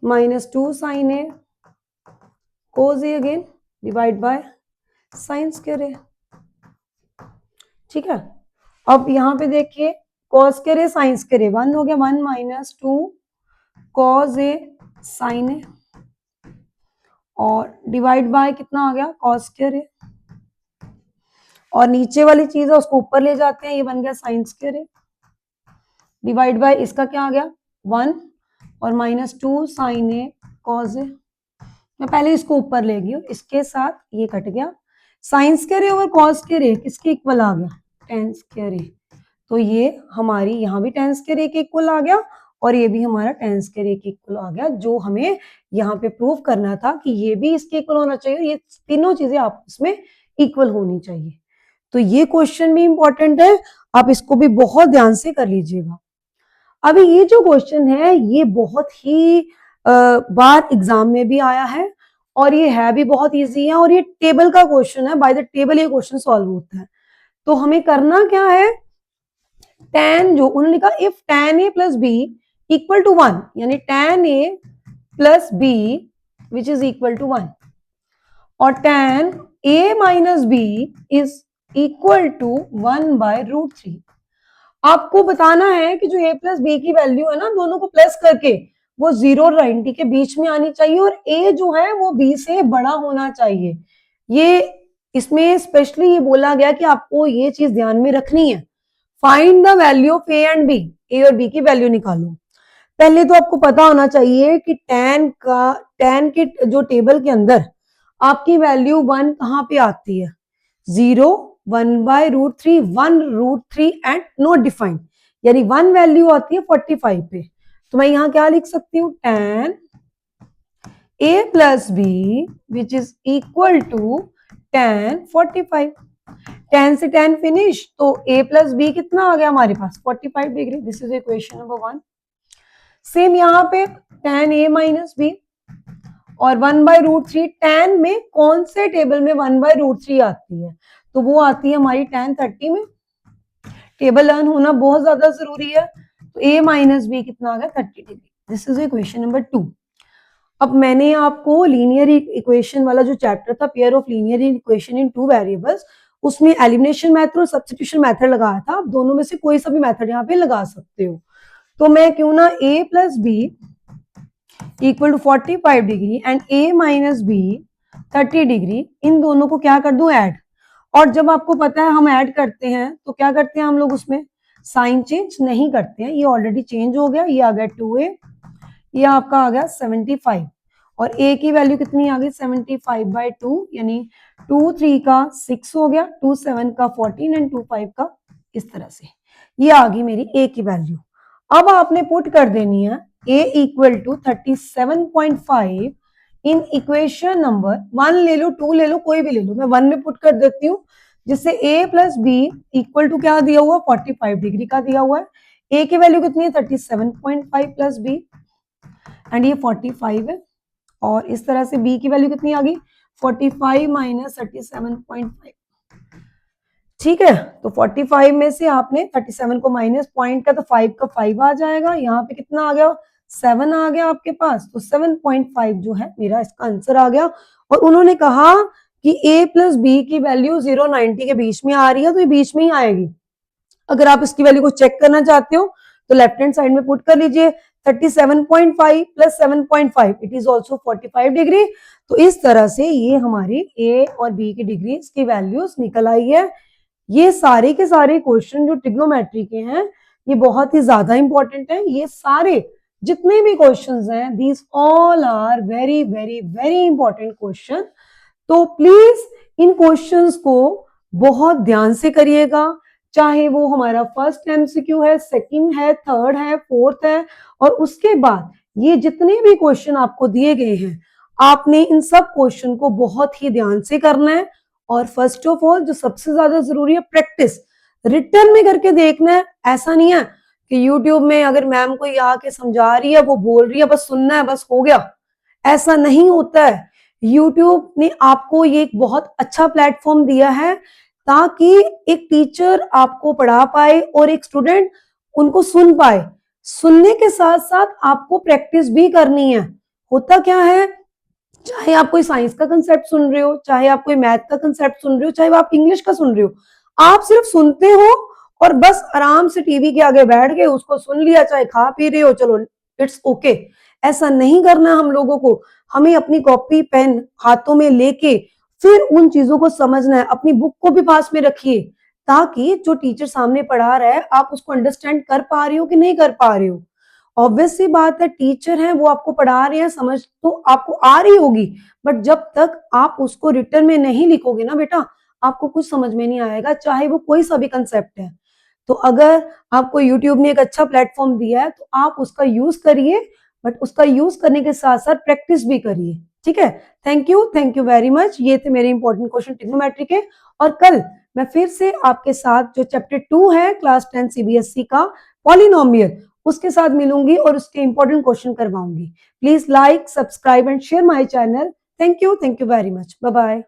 -2 sine A cos A again divide by sine square A. ठीक है, अब यहाँ पे देखिए cos square A sine square A 1 हो गया, 1 minus 2 cos A sine A, और डिवाइड बाय कितना आ गया cos स्क्वायर ए, और नीचे वाली चीज है उसको ऊपर ले जाते हैं, ये बन गया साइन स्क्वायर ए डिवाइड बाय इसका क्या आ गया 1 और -2 sin a cos a। मैं पहले इसको ऊपर ले गई हूँ, इसके साथ ये कट गया। Sine square over cos square A किसके इक्वल आ गया? tan square A. तो ये हमारी यहाँ भी tan स्क्वायर ए के इक्वल आ गया और ये भी हमारा tan स्क्वायर ए के इक्वल आ गया, जो हमें यहाँ पे प्रूव करना था कि ये भी इसके इक्वल होना चाहिए, ये तीनों चीजें आपस में इक्वल होनी चाहिए। तो ये क्वेश्चन भी इंपॉर्टेंट है, आप इसको भी बहुत ध्यान से कर लीजिएगा। अभी ये जो क्वेश्चन है ये बहुत ही बार एग्जाम में भी आया है और ये है भी बहुत इजी है और ये टेबल का क्वेश्चन है, बाय द टेबल ये क्वेश्चन सॉल्व होता है। तो हमें करना क्या है, tan जो उन्होंने लिखा if tan a plus B equal to 1, यानी tan a plus B which is equal to 1 और tan a minus B is equal to 1/√3। आपको बताना है कि जो a प्लस बी की वैल्यू है ना, दोनों को प्लस करके वो 0 और 90 के बीच में आनी चाहिए और a जो है वो b से बड़ा होना चाहिए। ये इसमें स्पेशली ये बोला गया कि आपको ये चीज ध्यान में रखनी है। Find the value of a and b, a और b की वैल्यू निकालो। पहले तो आपको पता होना चाहिए कि tan के जो टेबल के अंदर आपकी वैल्यू 1 कहाँ पे आती है? 0, 1/√3, 1√3 एंड नॉट डिफाइंड, यानी 1 वैल्यू आती है 45 पे। तो मैं यहाँ क्या लिख सकती हूँ, tan a plus B which is equal to tan 45। tan से tan फिनिश, तो a प्लस बी कितना आ गया हमारे पास? 45 degree. This is equation number 1। Same यहाँ पे tan a माइनस बी और 1/√3, tan में कौन से टेबल में 1/√3 आती है? तो वो आती है हमारी tan 30 में। टेबल लर्न होना बहुत ज्यादा जरूरी है। तो a माइनस बी कितना आ गया? 30 degree. This is equation number 2। अब मैंने आपको लीनियर इक्वेशन वाला जो चैप्टर था, pair of linear equation in 2 variables, उसमें एलिमिनेशन मेथड और सब्स्टिट्यूशन मेथड लगाया था। आप दोनों में से कोई सा भी मेथड यहाँ पे लगा सकते हो। तो मैं क्यों ना a plus B equal to 45 degree and a minus B 30 degree, इन दोनों को क्या कर दूं? ऐड। और जब आपको पता है हम ऐड करते हैं तो क्या करते हैं हम लोग, उसमें साइन चेंज नहीं करते हैं। ये ऑलरेडी चेंज हो गया, ये आ गया 2a, ये आपका आ गया 75 और a की वैल्यू कितनी आ गई? 75/2, यानी 2 3 का 6 हो गया, 2 7 का 14 एंड 2 5 का, इस तरह से ये आ गई मेरी a की वैल्यू। अब आपने पुट कर देनी है a equal to 37.5 in equation number 1 ले लो, 2 ले लो, कोई भी ले लो, मैं 1 में पुट कर देती हूँ, जिससे a plus B equal to क्या दिया हुआ? 45 डिग्री का दिया हुआ है। a की वैल्यू कितनी है? 37.5 प्लस b एंड ये 45 है और इस तरह से b की वैल्यू कितनी आ गई? 45 माइनस 37.5। ठीक है, तो 45 में से आपने 37 को माइनस पॉइंट का, तो 5 का 5 आ जाएगा। यहाँ पे कितना आ गया? 7 आ गया आपके पास। तो 7.5 जो है मेरा इसका आंसर आ गया। और उन्होंने कहा कि a प्लस बी की वैल्यू 0 90 के बीच में आ रही है, तो ये बीच में ही आएगी। अगर आप इसकी वैल्यू को चेक करना चाहते हो तो लेफ्ट हैंड साइड में पुट कर लीजिए 37.5 plus 7.5 it is also 45 degree. तो इस तरह से ये हमारी a और b की डिग्री की वैल्यूज निकल आई है। ये सारे के सारे क्वेश्चन जो ट्रिग्नोमेट्री के हैं ये बहुत ही ज्यादा इंपॉर्टेंट है। ये सारे जितने भी क्वेश्चंस हैं, these all are very very very important question. तो प्लीज इन क्वेश्चंस को बहुत ध्यान से करिएगा, चाहे वो हमारा फर्स्ट एमसीक्यू है, सेकंड है, थर्ड है, फोर्थ है, और उसके बाद ये जितने भी क्वेश्चन आपको दिए गए हैं आपने इन सब क्वेश्चन को बहुत ही ध्यान से करना है। और फर्स्ट ऑफ ऑल जो सबसे ज्यादा जरूरी है, प्रैक्टिस रिटर्न में करके देखना है। ऐसा नहीं है कि यूट्यूब में अगर मैम कोई आके समझा रही है, वो बोल रही है, बस सुनना है, बस हो गया, ऐसा नहीं होता है। यूट्यूब ने आपको ये एक बहुत अच्छा प्लेटफॉर्म दिया है ताकि एक टीचर आपको पढ़ा पाए और एक स्टूडेंट उनको सुन पाए। सुनने के साथ साथ आपको प्रैक्टिस भी करनी है। होता क्या है, चाहे आप कोई साइंस का कंसेप्ट सुन रहे हो, चाहे आप कोई मैथ का कंसेप्ट सुन रहे हो, चाहे आप इंग्लिश का सुन रहे हो, आप सिर्फ सुनते हो और बस आराम से टीवी के आगे बैठ गए, उसको सुन लिया, चाहे खा पी रहे हो, चलो इट्स ओके। ऐसा नहीं करना हम लोगों को। हमें अपनी कॉपी पेन हाथों में लेके फिर उन चीजों को समझना है। अपनी बुक को भी पास में रखिए ताकि जो टीचर सामने पढ़ा रहा है आप उसको अंडरस्टैंड कर पा रहे हो कि नहीं कर पा रहे हो। ऑब्वियस सी बात है, टीचर है वो आपको पढ़ा रहे हैं, समझ तो आपको आ रही होगी, बट जब तक आप उसको रिटर्न में नहीं लिखोगे ना बेटा, आपको कुछ समझ में नहीं आएगा, चाहे वो कोई सा भी कंसेप्ट है। तो अगर आपको यूट्यूब ने एक अच्छा प्लेटफॉर्म दिया है तो आप उसका यूज करिए, बट उसका यूज करने के साथ साथ प्रैक्टिस भी करिए। ठीक है, थैंक यू वेरी मच। ये थे मेरे इंपॉर्टेंट क्वेश्चन ट्रिग्नोमेट्री के। और कल मैं फिर से आपके साथ जो चैप्टर 2 है क्लास 10 सीबीएसई का पॉलिनोमियल, उसके साथ मिलूंगी और उसके इंपॉर्टेंट क्वेश्चन करवाऊंगी। Please like, subscribe and share my channel. Thank you very much. Bye bye.